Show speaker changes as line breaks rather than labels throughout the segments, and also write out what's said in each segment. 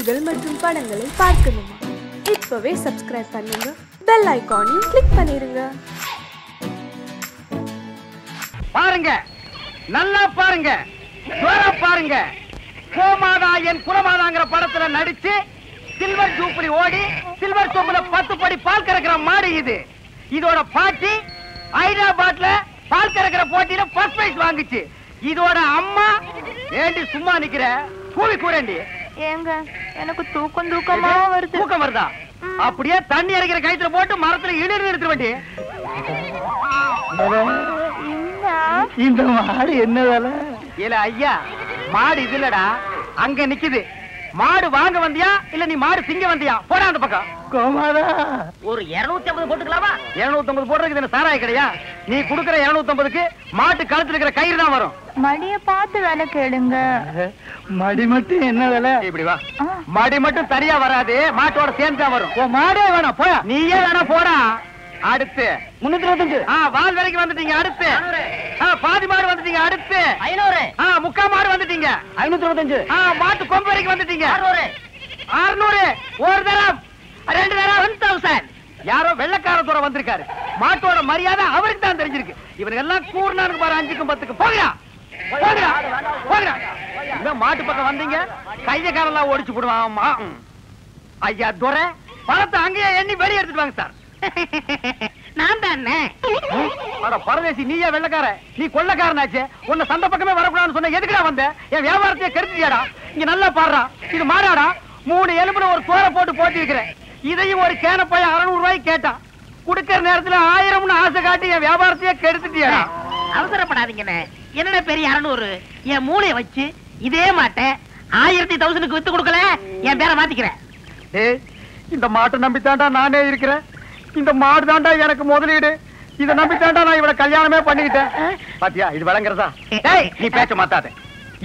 நிகழ்ச்சிகள் மற்றும் படங்களை பார்க்கணுமா? இப்பவே சப்ஸ்கிரைப் பண்ணுங்க, பெல் ஐகானையும் கிளிக் பண்ணிருங்க.
பாருங்க, நல்லா பாருங்க, பாருங்க. கோமாதா என் குலமாதாங்கிற படத்துல நடிச்சு சில்வர் ஜூப்ளி ஓடி சில்வர் சொம்புல 10 படி பால் கறக்கிற மாடு இது. இதோட பாட்டி ஹைதராபாத்ல பால் கறக்கிற போட்டியில ஃபர்ஸ்ட் பிரைஸ் வாங்குச்சு. இதோட அம்மா ஏண்டி சும்மா நிக்கிற, கூவி கூறண்டி.
ஏங்க எனக்கு தூக்கமா வருது.
தூக்கம் வருதா? அப்படியே தண்ணி இறக்கிற கயித்துல போட்டு மரத்துல இழுத்து எடுத்து வேண்டி. இந்த மாடு என்ன வேலை? இல்ல ஐயா, மாடு இது இல்லடா, அங்க நிக்குது. மாடு வாங்க வந்தியா இல்ல நீ மாடு திங்க வந்தியா? போடா அந்த பக்கம். கோமாதா, ஒரு 250 போட்டுக்கலாமா? 250 போடுறதுக்கு என்ன சாராய கிடையா? நீ குடுக்கற 250க்கு மாட்டு கழுத்துல இருக்கிற கயிறு தான் வரும்.
மடிய பார்த்து வேலை கேளுங்க.
மடி மட்டும் என்ன வேலை? இப்படி வா. மடி மட்டும் தனியா வராது, மாட்டோட சேர்ந்து தான் வரும். மாடே வேணாம், போயா. நீயே வேணா போடா. அடுத்து 325. வால் வரைக்கும் வந்துட்டீங்க. அடுத்து பாதி மாடு வந்துட்டீங்க. அடுத்து 500. முக்கா மாடு வந்துட்டீங்க. 525. மாட்டு கொம்பு வரைக்கும் வந்துட்டீங்க. 600. ஒரு தரம், 2 தரம் 1000. யாரோ வெள்ளக்கார தூரம் வந்திருக்காரு. மாட்டோட மரியாதை அவருக்கு தான் தெரிஞ்சிருக்கு. இவனுக்கு எல்லாம் கூர்னானுக்கு பாரு, 5க்கும் 10க்கும். போகிறா போகிறா போகிறா. இந்த மாட்டு பக்கம் வந்தீங்க, கைய காலெல்லாம் ஒடிச்சு போடுவான். ஐயா துரை, பணத்தை அங்கேயே எண்ணி வெளியே எடுத்துட்டு வாங்க சார்.
நான் தானே
பரதேசி, நீயே வெள்ளக்கார, நீ கொள்ளக்காரனாச்சே. உன்னை சந்த பக்கமே வரக்கூடாதுன்னு சொன்ன, எதுக்குடா வந்த? என் வியாபாரத்தையே கெடுத்துட்டியாடா. இங்க நல்லா பாடுறா, இது மாடாடா. 3 எலும்புல ஒரு தோரை போட்டு போட்டி இருக்கிறேன். இதையும் ஒரு கேன போய் 600 ரூபாய்க்கு கேட்டான். குடுக்கற நேரத்துல 1000 ஆசை காட்டி என் வியாபாரத்தையே கெடுத்துட்டியாடா.
அவசரப்படாதீங்கண்ணே. என்னடா பெரிய 600? என் மூளைய வச்சு இதே மாட்டேன் 1000 வித்து கொடுக்கல, என் பேரை மாத்திக்கிறேன்.
இந்த மாட்டை நம்பித்தாண்டா நானே இருக்கிறேன். இந்த மாடு தாண்டா எனக்கு முதலீடு. இதை நம்பித்தாண்டா நான் இவளை கல்யாணமே பண்ணிக்கிட்டேன். பாத்தியா, இது விளங்குறதா? நீ பேச்ச மாத்தாத.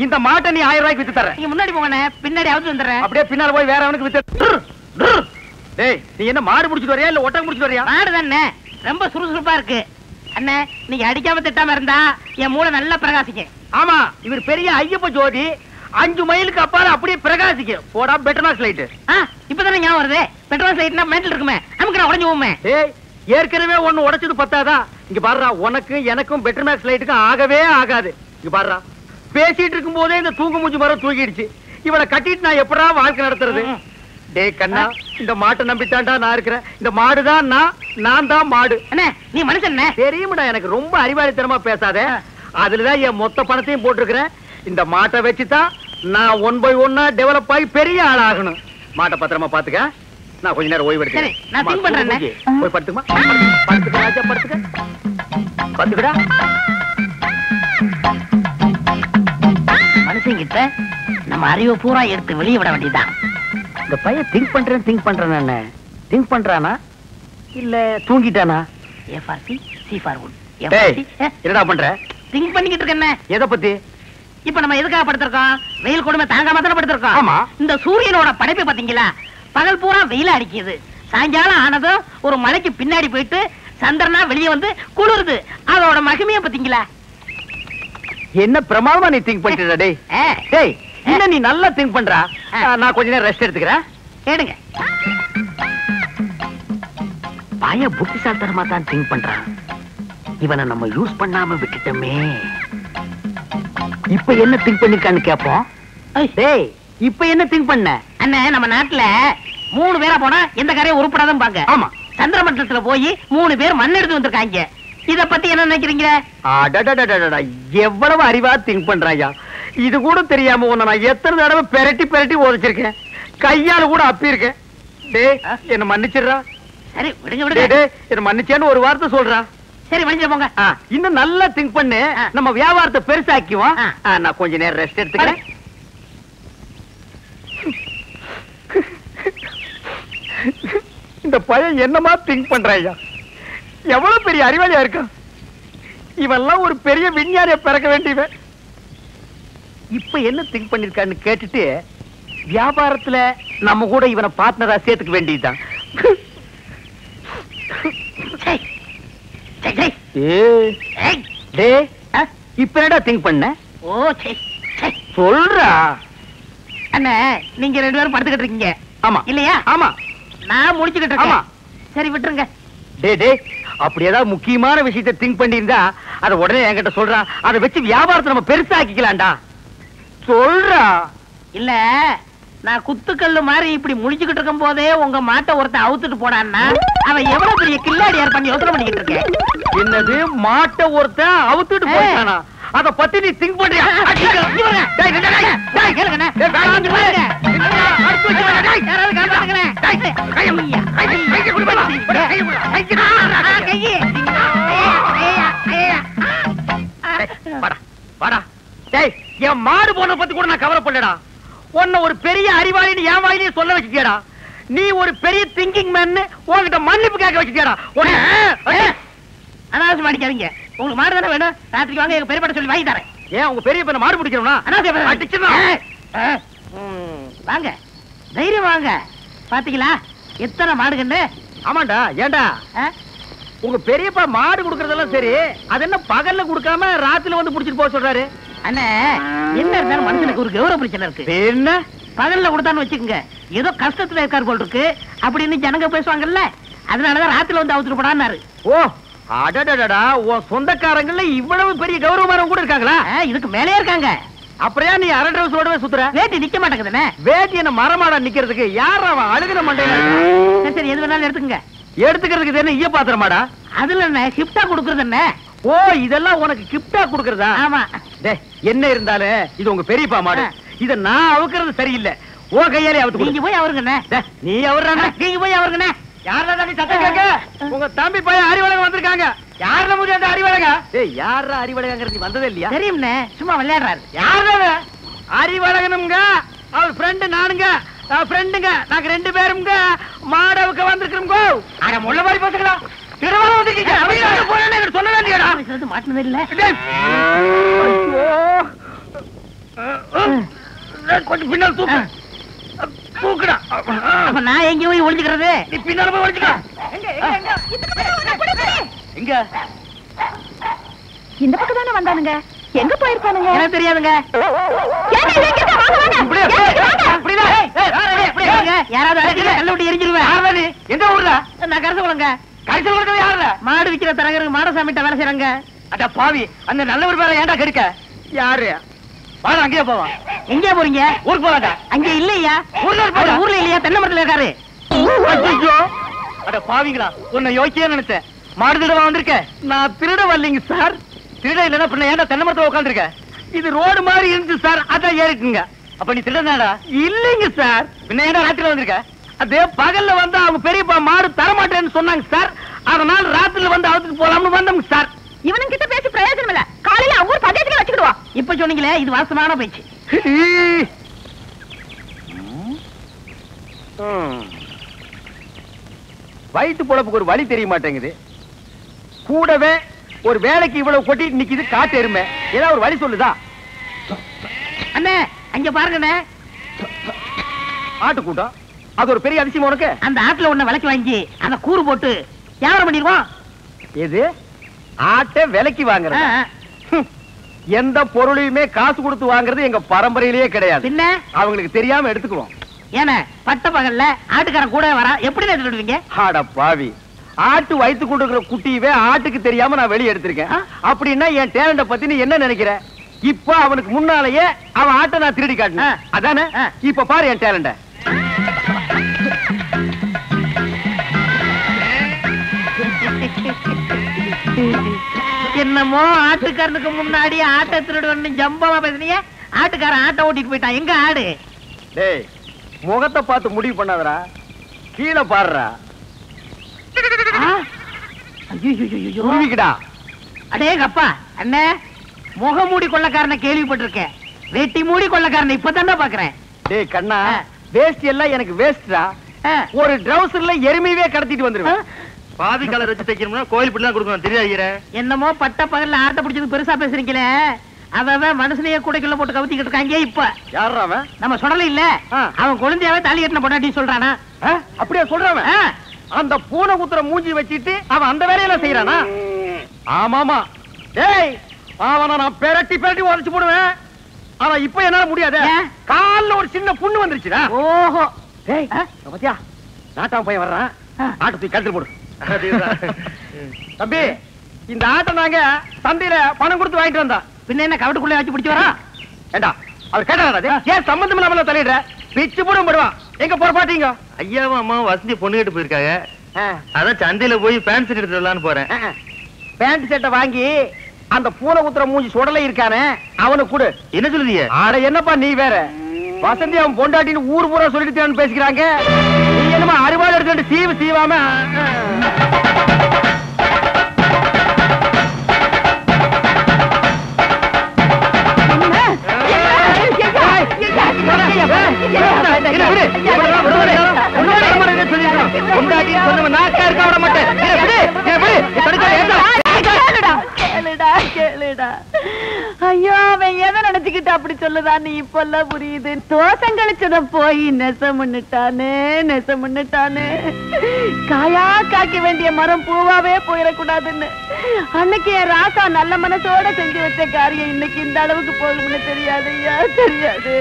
இந்த மாட்டை நீ 1000 ரூபாய்க்கு வித்து தர.
நீங்க முன்னாடி போங்கண்ணே, பின்னாடி அவுத்து வந்துடுறேன்.
அப்படியே பின்னால போய் வேற அவனுக்கு வித்து. டேய், நீ என்ன மாடு முடிச்சிட்டு வரியா இல்ல ஒட்டகம் முடிச்சிட்டு வரியா?
மாடு தானே, ரொம்ப சுறுசுறுப்பா இருக்கு. அண்ணே, நீங்க அடிக்காம திட்டாம இருந்தா என் மூளை நல்லா பிரகாசிக்கும்.
ஆமா, இவர் பெரிய ஐயப்ப ஜோதி. 5 மைலுக்கு அப்பால அப்படியே பிரகாசிக்கும். போடா பெட்ரோல் லைட்.
இப்பதானே ஞாபகம் வருது. பெட்ரோல் லைட்னா மெண்டல் இருக்குமே, நமக்கு நான் உடஞ்சு போமே.
ஏற்கனவே ஒண்ணு உடைச்சது பத்தாதா? இங்க பாருடா, உனக்கு எனக்கும் பெட்ரோல் லைட்டுக்கும் ஆகவே ஆகாது. இங்க பாருடா, பேசிட்டு இருக்கும் போதே இந்த தூங்கு மூஞ்சி மரம் தூக்கிடுச்சு. இவளை கட்டிட்டு நான் எப்படா வாழ்க்கை நடத்துறது? டே கண்ணா, இந்த மாட்டை நம்பித்தாண்டா நான் இருக்கிறேன். இந்த மாடுதான் நான் தான் மாடு.
என்ன நீ மனுஷன்?
தெரியுமாடா, எனக்கு ரொம்ப அறிவாளித்தனமா பேசாத. அதுலதான் என் மொத்த பணத்தையும் போட்டிருக்கிறேன். இந்த மாட்டை வச்சுதான் நான் 1 by 1 டெவலப் ஆகி பெரிய ஆளாகணும். மாட்டை பத்திரமா பாத்துக்க. நான் கொஞ்ச நேரம் ஓய்வு எடுக்கிறேன்.
நான் திங்க் பண்றேன்.
போய் படுத்துமா, படுத்துக்க ராஜா, படுத்துக்க. படுத்துக்கடா.
மனுஷங்கிட்ட நம்ம அறிவை பூரா எடுத்து வெளியே விட வேண்டியதுதான்.
இந்த பையன் திங்க் பண்றேன் திங்க் பண்றானா இல்ல தூங்கிட்டானா?
A for C, C for wood.
என்னடா பண்ற?
திங்க் பண்ணிக்கிட்டு இருக்கேன்.
எதை பத்தி?
இப்ப நம்ம எதுக்காக படுத்திருக்கோம்? வெயில் கொடுமை தாங்காம தானே படுத்திருக்கோம்.
ஆமா.
இந்த சூரியனோட படைப்பு பாத்தீங்களா? பகல் பூரா வெயில் அடிக்குது, சாயங்காலம் ஆனதும் ஒரு மலைக்கு பின்னாடி போயிட்டு சந்திரனா வெளியே வந்து குளிருது. அதோட மகிமைய பாத்தீங்களா?
என்ன பிரமாதமா நீ திங்க் பண்ணிட்ட. டேய் டேய், என்ன நீ நல்லா திங்க் பண்றா. நான் கொஞ்ச நேரம் ரெஸ்ட் எடுத்துக்கிறேன்.
கேடுங்க.
பய புத்திசாலித்தனமா தான் திங்க் பண்றான். இவனை நம்ம யூஸ் பண்ணாம விட்டுட்டோமே. இப்ப என்ன திங்க் பண்ணிருக்கான்னு கேப்போம். டேய், இப்ப என்ன திங்க் பண்ண?
அண்ணே, நம்ம நாட்டுல 3 பேரா போனா எந்த காரையும் உருப்படாதான் பாங்க.
ஆமா.
சந்திரமண்டலத்துல போய் 3 பேர் மண் எடுத்து வந்திருக்காங்க. இத பத்தி என்ன நினைக்கிறீங்க?
எவ்வளவு அறிவா திங்க் பண்றாயா. இது கூட தெரியாம உன்னை நான் எத்தனை தடவை பெரட்டி உதச்சிருக்கேன். கையால கூட அப்பி இருக்கேன். டேய், என்ன மன்னிச்சிடுறா.
சரி விடுங்க விடுங்க.
என்ன மன்னிச்சேன்னு ஒரு வார்த்தை சொல்றா.
சரி மன்னிச்சு போங்க.
இன்னும் நல்லா திங்க் பண்ணு, நம்ம வியாபாரத்தை பெருசாக்குவோம். நான் கொஞ்ச நேரம் ரெஸ்ட் எடுத்துக்கிறேன். இந்த பையன் என்னமா திங்க் பண்றாயா. எவ்வளவு பெரிய அறிவாளியா இருக்கான். இவெல்லாம் ஒரு பெரிய விஞ்ஞானிய பிறக்க வேண்டியவன். இப்ப என்ன திங்க் பண்ணிருக்கான்னு கேட்டுட்டு வியாபாரத்துல நம்ம கூட இவனை பார்ட்னரா சேர்த்துக்க வேண்டியதுதான். இப்ப என்னடா திங்க் பண்ண?
ஓ சரி
சொல்றா.
அண்ணே நீங்க 2 பேரும் படுத்துக்கிட்டு இருக்கீங்க.
ஆமா
இல்லையா?
ஆமா.
நான் முடிச்சுக்கிட்டு இருக்கேன்.
ஆமா.
சரி விட்டுருங்க.
டேய் அப்படி ஏதாவது முக்கியமான விஷயத்தை திங்க் பண்ணியிருந்தா அதை உடனே என்கிட்ட சொல்றா. அதை வச்சு வியாபாரத்தை நம்ம பெருசாக்கிக்கலாம்டா. சொல்றா.
இல்ல நான் குத்துக்கல்லு மாதிரி இப்படி முடிச்சுக்கிட்டு இருக்கும் போதே உங்க மாட்டை ஒருத்தன் அவுத்துட்டு போனான்னா அவன் எவ்வளவு பெரிய கில்லாடியார் பண்ணி யோசனை பண்ணிக்கிட்டு இருக்கேன்.
என்னது மாட்டை ஒருத்தன் அவுத்துட்டு போயிட்டானா? அத பத்தி நீ திங்க் பண்றியா? என் மாடு போன பத்தி கூட நான் கவலைப்படலடா. உன்ன ஒரு பெரிய அறிவாளின்னு என் வாயிலேயே சொல்ல வச்சுட்டியாடா. நீ ஒரு பெரிய திங்கிங் மேன் உன்கிட்ட மன்னிப்பு கேட்க வச்சுட்டியாடா.
அனாவசியம் அடிக்காதீங்க. உங்களுக்கு மாடு தானே வேணும்? ராத்திரிக்கு வாங்க, எங்க பெரியப்பட்ட சொல்லி வாங்கி தரேன்.
ஏன் உங்க பெரிய பையனை மாடு பிடிக்கிறோம்னா
வாங்க, தைரியம் வாங்க. பாத்தீங்களா எத்தனை மாடுகன்னு?
ஆமாண்டா. ஏண்டா உங்க பெரியப்பா மாடு குடுக்கறதெல்லாம் சரி, அது என்ன பகல்ல குடுக்காம ராத்திரில வந்து புடிச்சிட்டு போக சொல்றாரு?
அண்ணே என்ன இருந்தாலும் மனுஷனுக்கு ஒரு கௌரவ பிரச்சனை இருக்கு.
என்ன
பகல்ல கொடுத்தான்னு வச்சுக்கோங்க, ஏதோ கஷ்டத்துல இருக்காரு போல் இருக்கு அப்படின்னு ஜனங்க பேசுவாங்கல்ல, அதனாலதான் ராத்திரில வந்து அவுத்துட்டு போடான்னாரு.
ஓ அடடடடா, உன் சொந்தக்காரங்கள்ல இவ்வளவு பெரிய கௌரவமானவங்க கூட இருக்காங்களா?
இதுக்கு மேலே இருக்காங்க.
அப்படியா நீ அரை டிரவுஸோடவே சுத்துற?
வேட்டி நிக்க மாட்டேங்குதுண்ணே.
வேட்டி என்ன மரமாடா நிக்கிறதுக்கு? யார் அவன் அழுகின மண்டையில?
சரி எது வேணாலும் எடுத்துக்கங்க.
எடுத்துக்கிறதுக்கு என்ன ஈய பாத்திரமாடா?
அதுல என்ன கிஃப்டா கொடுக்கறது என்ன?
ஓ இதெல்லாம் உனக்கு கிஃப்டா கொடுக்கறதா?
ஆமா.
என்ன இருந்தாலும் இது உங்க பெரியப்பா மாடு. இத நான் அவுக்கிறது சரியில்லை. ஓ கையாலே அவுத்து.
நீங்க போய் அவருங்கண்ணே.
நீ அவர்றானே.
நீங்க போய் அவருங்கண்ணே.
யாரா நீ சத்தம் கேட்க? உங்க தம்பி பையன் அறிவழகம் வந்திருக்காங்க. யாரா முடியாத அறிவழக? ஏய் யாரா அறிவழகங்கிறது நீ வந்ததே இல்லையா?
தெரியும்ண்ணே, சும்மா விளையாடுறாரு.
யாரா அறிவழகனுங்க? அவர் ஃப்ரெண்டு நானுங்க. ஃப்ரெண்டுங்க நாங்க 2 பேருங்க மாடவுக்கு வந்திருக்கிறோங்க. அட முள்ள மாதிரி பேசுங்களா? திருவாரூர் வந்துட்டீங்க. அவங்க போறேன்னு எனக்கு சொல்ல வேண்டியடா.
சொல்றது மாட்டனதே இல்ல.
கொஞ்சம் பின்னால் தூக்கு. தூக்குடா.
அப்ப நான் எங்க போய் ஒளிஞ்சுக்கிறது?
நீ பின்னால போய் ஒளிஞ்சுக்க. எங்க?
இந்த பக்கம் தானே வந்தானுங்க. எங்க போயிருப்பானுங்க?
எனக்கு தெரியாதுங்க. யாராவது அழைச்சிங்க, கல்ல விட்டு எரிஞ்சிருவேன்.
எந்த ஊர்ல?
நான் கரச குளங்க.
கரிசல் கொடுக்கறது யாருல?
மாடு விக்கிற தரகருக்கு மாடசாமிட்ட வேலை செய்யறாங்க.
அட பாவி, அந்த நல்லவர் பேரை ஏன்டா கெடுக்க? யாரு? வாடா அங்கேயே போவான்.
எங்க போறீங்க?
ஊருக்கு போவாடா.
அங்க இல்லையா?
ஊர்ல
ஊர்ல இல்லையா? தென்னை மரத்துல இருக்காரு.
ஐயோ அட பாவிங்களா, உன்னை யோசிச்சே நினைச்சேன். மாடு திருட வந்திருக்க. நான் திருட வரலைங்க சார். திருட இல்லைன்னா பின்ன ஏன்டா தென்னை மரத்துல உட்காந்துருக்க? இது ரோடு மாதிரி இருந்துச்சு சார், அதான் ஏறிக்குங்க. அப்ப நீ திருடனாடா? இல்லைங்க சார். பின்ன ஏன்டா ராத்திரில வந்திருக்க? அதே பகல்ல வந்து அவங்க பெரியப்பா மாடு தரமாட்டேன்னு சொன்னாங்க சார். அதனால ராத்திரில வந்து அவத்துக்கு போலாம்னு வந்தோம் சார்.
இவனும் கிட்ட பேசி பிரயோஜனம் இல்ல. காலையில அவங்க ஊர் பஞ்சாயத்துல வச்சுக்கிடுவா.
இப்ப சொன்னீங்களே, இது வாசமான பேச்சு.
வயிற்று பொழப்புக்கு ஒரு வழி தெரிய மாட்டேங்குது. கூடவே ஒரு வேலைக்கு இவ்வளவு கொட்டிட்டு நிக்குது காட்டு எருமை. ஏதாவது ஒரு வழி சொல்லுதா?
அண்ணே அங்க பாருங்கண்ணே,
ஆட்டு கூட்டம். அது ஒரு பெரிய அதிசயம் உனக்கு.
அந்த ஆட்டுல ஒண்ணு விலைக்கு வாங்கி அந்த கூறு போட்டு வியாபாரம் பண்ணிடுவோம்.
எது? ஆட்டை விலைக்கு வாங்குறது? எந்த பொருளையுமே காசு கொடுத்து வாங்குறது எங்க பரம்பரையிலேயே கிடையாது.
பின்ன
அவங்களுக்கு தெரியாம எடுத்துக்குவோம்.
ஏன்னா பட்ட பகல்ல ஆட்டுக்காரன் கூட வரா, எப்படி எடுத்துடுவீங்க?
ஆட பாவி, ஆட்டு வயிற்று கொண்டு குட்டியவே ஆட்டுக்கு தெரியாம நான் வெளியே எடுத்திருக்கேன். அப்படின்னா என் டேலண்ட பத்தி நீ என்ன நினைக்கிற? இப்ப அவனுக்கு முன்னாலேயே அவன் ஆட்டை நான் திருடி காட்டினேன், அதானே? இப்ப பாரு என் டேலண்ட.
என்னமோ ஆட்டுக்காரனுக்கு முன்னாடி ஆட்டை திருடுவன்னு ஜம்பமா பேசுனீங்க. ஆட்டுக்காரன் ஆட்டை ஓட்டிட்டு போயிட்டான். எங்க ஆடு?
டேய், முகத்தை பார்த்து முடிவு பண்ணாதடா, கீழே பாருடா.
அடேங்கப்பா அண்ணே, முகமூடி கொள்ளக்காரனை கேள்விப்பட்டிருக்கேன், வெட்டி மூடி கொள்ளக்காரனை இப்பதான்டா பாக்குறேன்.
டேய் கண்ணா, வேஸ்ட் எல்லாம் எனக்கு வேஸ்டா. ஒரு ட்ரவுசர்ல எருமையே கடத்திட்டு வந்துருவேன். பாதி கலர் வச்சு தைக்கணும்னா கோயில் பிள்ளை கொடுக்கணும், தெரியாது.
என்னமோ பட்ட பகல்ல ஆட்டை பிடிச்சது பெருசா பேசுறீங்களே, அவன் மனுஷனையே கூடைக்குள்ள போட்டு கவுத்திக்கிட்டு இருக்காங்க. இப்ப
யாரா அவன்?
நம்ம சொல்லல இல்ல, அவன் குழந்தையாவே தாலி கட்டின பொண்டாட்டி சொல்றானா?
அப்படியே சொல்றான். அந்த பூனை குத்துற மூஞ்சி வச்சிட்டு அவன் அந்த வேலையெல்லாம் செய்யறானா? ஆமாமா. டேய், அவனை நான் பெரட்டி பெரட்டி உடைச்சு போடுவேன். ஆனா இப்ப என்னால முடியாது. கால்ல ஒரு சின்ன புண்ணு வந்துருச்சுடா.
ஓஹோ.
டேய் பாத்தியா நாட்டாம பையன் வர்றான். ஆட்டை தூக்கி கழுத்துல போடு. தம்பி இந்த ஆட்டை நாங்க சந்தையில பணம் கொடுத்து வாங்கிட்டு வந்தோம்.
பின்ன என்ன கவட்டுக்குள்ளே வச்சு பிடிச்சு வரா?
ஏண்டா அவர் கேட்டாரா? ஏன் சம்பந்தம் இல்லாம தலையிடுற? பிச்சு போடும் போடுவான். எங்க போற பாத்தீங்க?
ஐயாவும் அம்மாவும் வசந்தி பொண்ணு கேட்டு போயிருக்காங்க. அதான் சந்தையில போய் பேண்ட் செட் எடுத்து வரலான்னு போறேன்.
பேண்ட் செட்டை வாங்கி அந்த பூனை குத்துற மூஞ்சி சுடலை இருக்கானே அவனுக்கு கொடு.
என்ன சொல்லுதிய?
ஆட என்னப்பா நீ வேற வசந்தி அவன் பொண்டாட்டின்னு ஊர் பூரா சொல்லிட்டு பேசிக்கிறாங்க. நீ என்னமா அறுவாள் எடுத்து சீவு சீவாம
ஐயோ அவன் எதை நினைச்சுக்கிட்டு அப்படி சொல்லுதான் நீ இப்பெல்லாம் புரியுது. தோசம் கழிச்சத போய் நெசமுன்னுட்டானே காயா காய்க்க வேண்டிய மரம் பூவாவே போயிடக்கூடாதுன்னு அன்னைக்கு என் ராசா நல்ல மனசோட செஞ்சு வச்ச காரியம் இன்னைக்கு இந்த அளவுக்கு போகும்னு தெரியாது ஐயா, தெரியாது.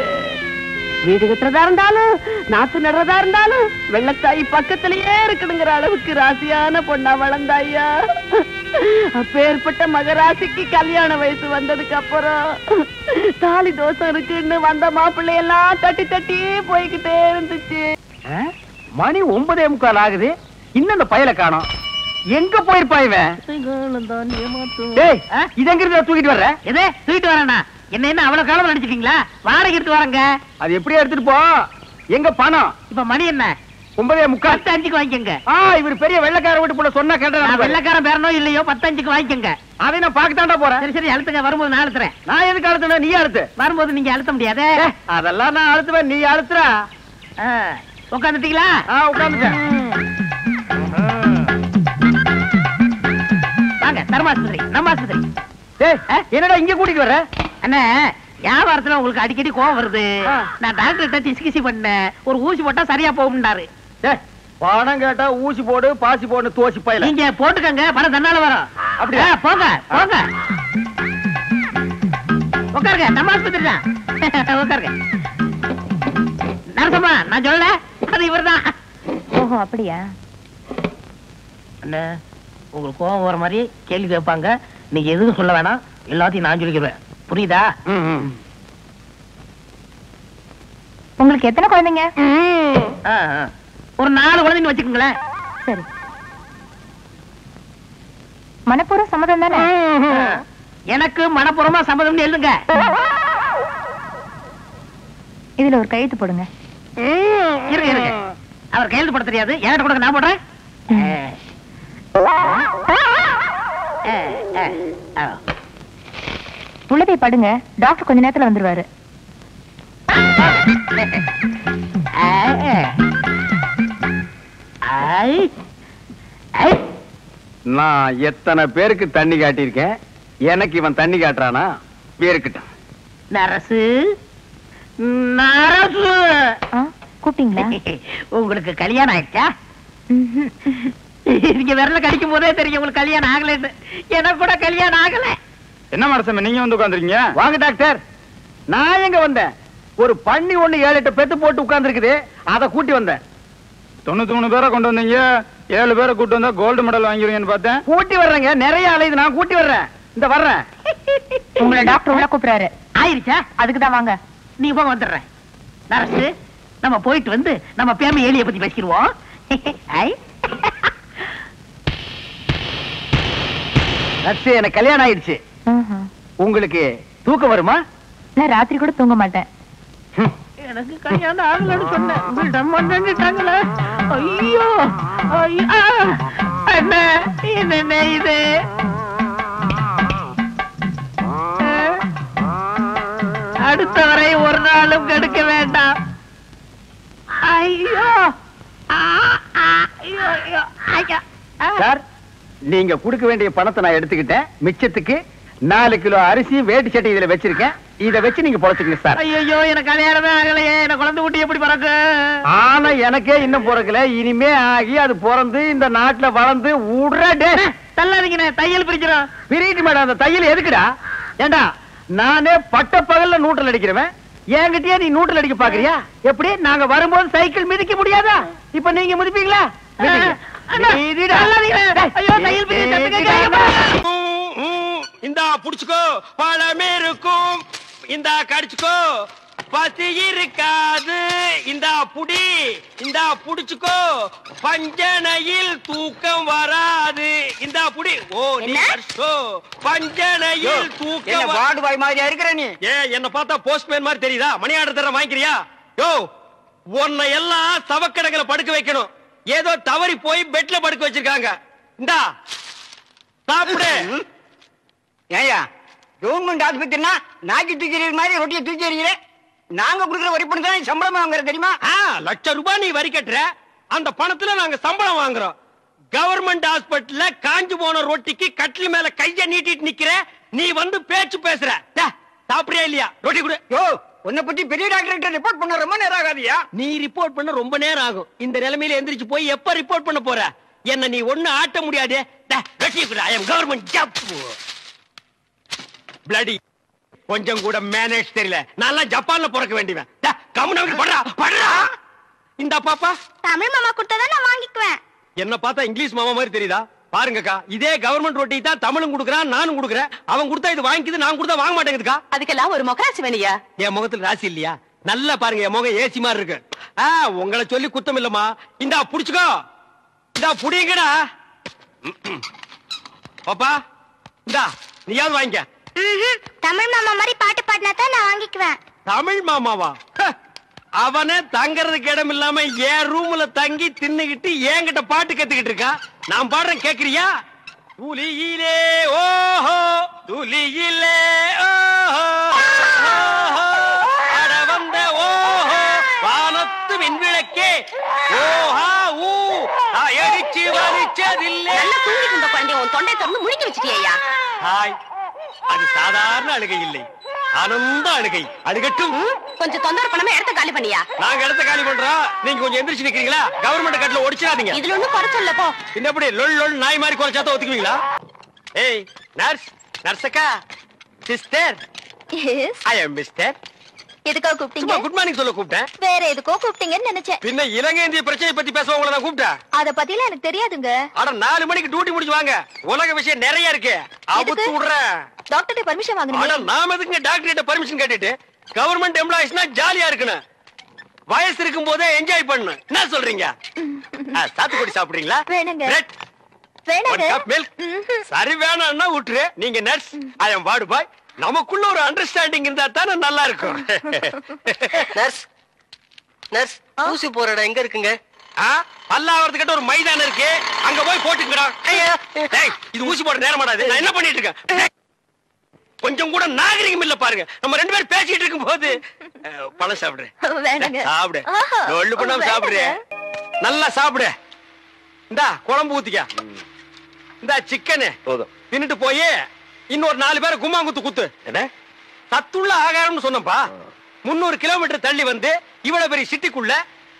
வீடு கட்டுறதா இருந்தாலும் நாத்து நடுறதா இருந்தாலும் வெள்ளக்காய் பக்கத்திலேயே இருக்கணுங்கிற அளவுக்கு ராசியான பொண்ணா வளர்ந்தாய்யா. அப்பேற்பட்ட மகராசிக்கு கல்யாண வயசு வந்ததுக்கு அப்புறம் தாலி தோசம் இருக்குன்னு வந்த மாப்பிள்ளையெல்லாம் தட்டி தட்டி போய்கிட்டே இருந்துச்சு.
மணி 9:45 ஆகுது. இன்னும் அந்த பயலை காணோம். எங்க போயிருப்பா இவன்? இது எங்க இருந்து தூக்கிட்டு வர்ற?
எதே தூக்கிட்டு வரேன்னா என்ன அவ்வளவு காலம் நடிச்சிட்டீங்களா? வாடகை எடுத்து வரங்க.
அது எப்படியே எடுத்துட்டு போ. எங்க பணம்?
இப்ப மணி என்ன?
9:45.
10:05 வாங்கிக்கங்க.
இவர் பெரிய வெள்ளக்கார வீட்டு போல சொன்னா கேட்டா
வெள்ளக்காரன் பேரனோ இல்லையோ 10:05 வாங்கிக்கங்க.
அதை நான் பாக்கத்தாண்டா போறேன்.
சரி சரி அழுத்துங்க. வரும்போது நான் அழுத்துறேன்.
நான் எதுக்கு அழுத்துன? நீ அழுத்து.
வரும்போது நீங்க அழுத்த முடியாது.
அதெல்லாம் நான் அழுத்துவேன். நீ அழுத்துற.
உட்காந்துட்டீங்களா?
உட்காந்துட்டேன்.
வாங்க தர்மாஸ்பத்திரி நம்ம ஆஸ்பத்திரி.
என்னடா இங்க கூட்டிட்டு வர்ற?
அண்ணா வியாபாரத்துல உங்களுக்கு அடிக்கடி கோவம் வருது. நான் டாக்டர்கிட்ட டிஸ்கசி பண்ணேன். ஒரு ஊசி போட்டா சரியா போகும்னாரு.
பணம் கேட்டா ஊசி போடு பாசி போடு தோசி பையல.
நீங்க போட்டுக்கங்க, பணம் தன்னால வரும். அப்படியா? போங்க போங்க உட்காருங்க. நம்ம ஆஸ்பத்திரி தான். உட்காருங்க. நரசம்மா நான் சொல்லல, அது இவர்தான்.
ஓஹோ அப்படியா?
அண்ணா உங்களுக்கு கோவம் வர மாதிரி கேள்வி கேட்பாங்க. நீங்க எதுவும் சொல்ல வேணாம், எல்லாத்தையும் நான் சொல்லிக்கிறேன். புரியுதா?
உங்களுக்கு எத்தனை குழந்தைங்க?
ஒரு 4 குழந்தைங்க வச்சுக்கோங்களேன்.
சரி. மனப்பூர்வ சம்மதம் தானே?
எனக்கு மனப்பூர்வமா சம்மதம் எழுதுங்க.
இதுல ஒரு கையெழுத்து போடுங்க.
இருங்க. அவர் கையெழுத்து போட தெரியாது, என்கிட்ட கொடுங்க, நான் போடுறேன்.
உள்ள போய் படுங்க, டாக்டர் கொஞ்ச நேரத்துல வந்துருவாரு.
நான் எத்தனை பேருக்கு தண்ணி காட்டியிருக்கேன், எனக்கு இவன் தண்ணி காட்டுறானா? பேருக்கிட்ட
நரசு நரசு
கூப்பிட்டீங்களா?
உங்களுக்கு கல்யாணம் ஆயிடுச்சா? நீங்க விரல கடிக்கும் போதே தெரியும் உங்களுக்கு கல்யாணம் ஆகலன்னு. எனக்கு கூட கல்யாணம் ஆகல.
என்ன மனசம் நீங்க வந்து உட்காந்துருக்கீங்க? வாங்க டாக்டர். நான் எங்க வந்தேன்? ஒரு பண்ணி 7-8 பெத்து போட்டு உட்கார்ந்து இருக்குது, அதை கூட்டி வந்தேன்.
93 பேரை கொண்டு வந்தீங்க, 7 பேரை கூட்டு வந்தா கோல்டு மெடல் வாங்கிருவீங்கன்னு பார்த்தேன்.
கூட்டி வர்றேங்க, நிறைய அலையுது, நான் கூட்டி வர்றேன். இந்த வர்றேன்.
உங்களை டாக்டர் உள்ள கூப்பிடுறாரு.
ஆயிருச்சா?
அதுக்குதான் வாங்க.
நீ போக வந்துடுறேன். நரசு நம்ம போயிட்டு வந்து நம்ம பேம ஏலியை பத்தி பேசிடுவோம்.
எனக்கு கல்யாணம் ஆயிடுச்சு. உங்களுக்கு தூக்கம் வருமா?
நான் ராத்திரி கூட தூங்க மாட்டேன்.
எனக்கு கல்யாணம் ஆகலன்னு சொன்னேன். ஐயோ என்ன இது? அடுத்த வரை ஒரு நாளும் கெடுக்க வேண்டாம். ஐயோ
சார், நீங்க கொடுக்க வேண்டிய பணத்தை நான் எடுத்துக்கிட்டேன். மிச்சத்துக்கு 4 கிலோ அரிசி வேட்டி சட்டை இதுல வச்சிருக்கேன். இத வச்சு நீங்க பொழைச்சுக்கங்க சார்.
ஐயோ எனக்கு கல்யாணமே ஆகலையே, எனக்கு குழந்தை குட்டி எப்படி பிறக்கு?
ஆனா எனக்கே இன்னும் பிறக்கல. இனிமே ஆகி அது பிறந்து இந்த நாட்டுல வளர்ந்து உடனே
தள்ளாதீங்க, தையல் பிரிக்கிறோம்.
பிரிட்டு மேடம். அந்த தையல் எதுக்குடா? ஏண்டா நானே பட்ட பகல்ல நூற்றல் அடிக்கிறவன் என்கிட்டயே நீ நூற்றல் அடிக்க பாக்குறியா? எப்படி நாங்க வரும்போது சைக்கிள் மிதிக்க முடியாதா? இப்ப நீங்க மிதிப்பீங்களா?
இந்தா புடிச்சுக்கோ, பழமே இருக்கும், இந்தா கடிச்சுக்கோ, பசி இருக்காது, இந்தா புடி, இந்தா புடிச்சுக்கோ, பஞ்சனையில் தூக்கம் வராது, இந்தா புடி. ஓ நீ கடிச்சோ, பஞ்சனையில் தூக்கம்.
வார்டு பாய் மாதிரியா இருக்கிற நீ?
என்ன பார்த்தா போஸ்ட்மேன் மாதிரி தெரியுதா? மணி ஆர்டர் தர வாங்கிக்கிறியா? யோ, உன்னை எல்லாம் சவக்கடங்களை படுக்க வைக்கணும். ஏதோ தவறி போய் பெட்ல படுக்க வச்சிருக்காங்க. இந்தா சாப்பிடு.
ஏயா கவர்மெண்ட் ஆஸ்பத்திரினா நாக்கி தூக்கி மாதிரி ரொட்டியை தூக்கி எறிகிறேன். நாங்க குடுக்கிற வரி பணம் தான் சம்பளம் வாங்குற தெரியுமா?
லட்சம் ரூபாய் நீ வரி கட்டுற, அந்த பணத்துல நாங்க சம்பளம் வாங்குறோம். கவர்மெண்ட் ஹாஸ்பிட்டல்ல காஞ்சு போன ரொட்டிக்கு கட்லி மேல கைய நீட்டிட்டு நிக்கிற, நீ வந்து பேச்சு பேசுற. சாப்பிடுறியா இல்லையா? ரொட்டி கொடு.
யோ, உன்னை பத்தி பெரிய டாக்டர் ரிப்போர்ட் பண்ண ரொம்ப நேரம் ஆகாதியா?
நீ ரிப்போர்ட் பண்ண ரொம்ப நேரம் ஆகும். இந்த நிலைமையில எந்திரிச்சு போய் எப்ப ரிப்போர்ட் பண்ண போற? என்ன நீ ஒண்ணு ஆட்ட முடியாது. ஐ அம் கவர்மெண்ட் ஜாப். பிளடி கொஞ்சம் கூட மேனேஜ் தெரியல. நான் ஜப்பான்ல பிறக்க வேண்டியவன். கம்முனு படுறா படுறா. இந்த பாப்பா
தமிழ் மாமா கொடுத்தா நான் வாங்கிக்குவேன்.
என்ன பார்த்தா இங்கிலீஷ் மாமா மாதிரி தெரியுதா? பாருங்கக்கா, இதே கவர்மெண்ட் ரொட்டி தான் தமிழும் குடுக்குறான், நானும் குடுக்குறேன். அவன் கொடுத்தா இது வாங்கிக்குது, நான் கொடுத்தா வாங்க மாட்டேங்குதுக்கா.
அதுக்கெல்லாம் ஒரு முகராசி வேணியா?
என் முகத்துல ராசி இல்லையா? நல்லா பாருங்க, என் முகம் ஏசி மாதிரி இருக்கு. உங்களை சொல்லி குத்தம் இல்லம்மா. இந்தா புடிச்சுக்கோ, இந்தா புடிங்கடா. பாப்பா இந்தா நீயாவது வாங்கிக்க.
தமிழ் மாமா மாதிரி பாட்டு பாடினா தான் நான் வாங்கிக்குவேன்.
தமிழ் மாமாவா? அவனே தங்கறதுக்கு இடம் இல்லாம என் ரூம்ல தங்கி தின்னுகிட்டு என்கிட்ட பாட்டு கத்துக்கிட்டு இருக்கா. நான் பாடுறேன், கேக்குறியா? துளியிலே ஓஹோ, துளியிலே ஓஹோ, அட வந்த ஓஹோ, வானத்து விண்விளக்கே ஓஹா ஊ, அடிச்சு வலிச்சதில்லை.
நல்லா தூங்கிட்டு இருந்த குழந்தை உன் தொண்டை திறந்து முழிக்க வச்சிட்டியா?
ஹாய், அது சாதாரண அழுகை இல்லை, ஆனந்த அழுகை. அழுகட்டும்.
கொஞ்சம் தொந்தரவு பண்ணாம இடத்த காலி பண்ணியா?
நாங்க இடத்த காலி பண்றோம், நீங்க கொஞ்சம் எந்திரிச்சு நிக்கிறீங்களா? கவர்மெண்ட் கட்டல ஒடிச்சிடாதீங்க.
இதுல ஒண்ணும் குறைச்சல்ல போ.
இன்னப்படி லொல் லொல் நாய் மாதிரி குறைச்சாத்த ஒத்துக்குவீங்களா? ஏய் நர்ஸ், நர்ஸக்கா, சிஸ்டர், ஐ அம் மிஸ்டர்.
எதுக்காக கூப்பிட்டீங்க?
குட் மார்னிங் சொல்ல கூப்பிட்டேன்.
வேற எதுக்கோ கூப்பிட்டீங்கன்னு நினைச்சேன்.
பின்ன இலங்கை இந்திய பிரச்சனை பத்தி பேச உங்களை நான் கூப்பிட்டேன்.
அத பத்திலாம் எனக்கு தெரியாதுங்க.
அட 4 மணிக்கு டியூட்டி முடிச்சு வாங்க, உலக விஷயம் நிறைய இருக்கு. அவுத்து விடுறேன்.
டாக்டர்ட்ட பர்மிஷன்
அட
வாங்குனீங்க?
நாம எதுக்கு டாக்டர் கிட்ட பர்மிஷன் கேட்டுட்டு? கவர்மெண்ட் எம்ப்ளாயிஸ்னா ஜாலியா இருக்கணும், வயசு இருக்கும் போதே என்ஜாய் பண்ணணும். என்ன சொல்றீங்க? சாத்துக்குடி சாப்பிடுறீங்களா?
வேணுங்க.
பிரெட்,
வேணாங்க.
ஒரு கப் மில்க். சரி வேணாம்னா விட்டுரு. நீங்க நர்ஸ், ஐ அம் வார்டு பாய். நமக்குள்ள ஒரு அண்டர்ஸ்டாண்டிங் இருந்தா தானே நல்லா இருக்கும்.
நர்ஸ், நர்ஸ், ஊசி போற இடம் எங்க இருக்குங்க?
பல்லாவரத்துக்கிட்ட ஒரு மைதானம் இருக்கு, அங்க போய் போட்டுங்கடா. இது ஊசி போட நேரம் மாட்டாது. நான் என்ன பண்ணிட்டு இருக்கேன்? கொஞ்சம் கூட நாகரிகம் இல்ல பாருங்க. நம்ம 2 பேரும் பேசிட்டு இருக்கும் போது பழம் சாப்பிடுறேன்.
வேணாங்க.
சாப்பிடு, ஒண்ணு பண்ணாம சாப்பிடுறே. நல்லா சாப்பிடு. இந்தா குழம்பு ஊத்திக்க. இந்த சிக்கனு
போதும்.
தின்னுட்டு போய் இன்னொரு 4 பேரை கும்மாங்குத்து குத்து.
என்ன
சத்துள்ள ஆகாரம்னு சொன்னப்பா. 300 கிலோமீட்டர் தள்ளி வந்து இவ்வளவு பெரிய சிட்டிக்குள்ள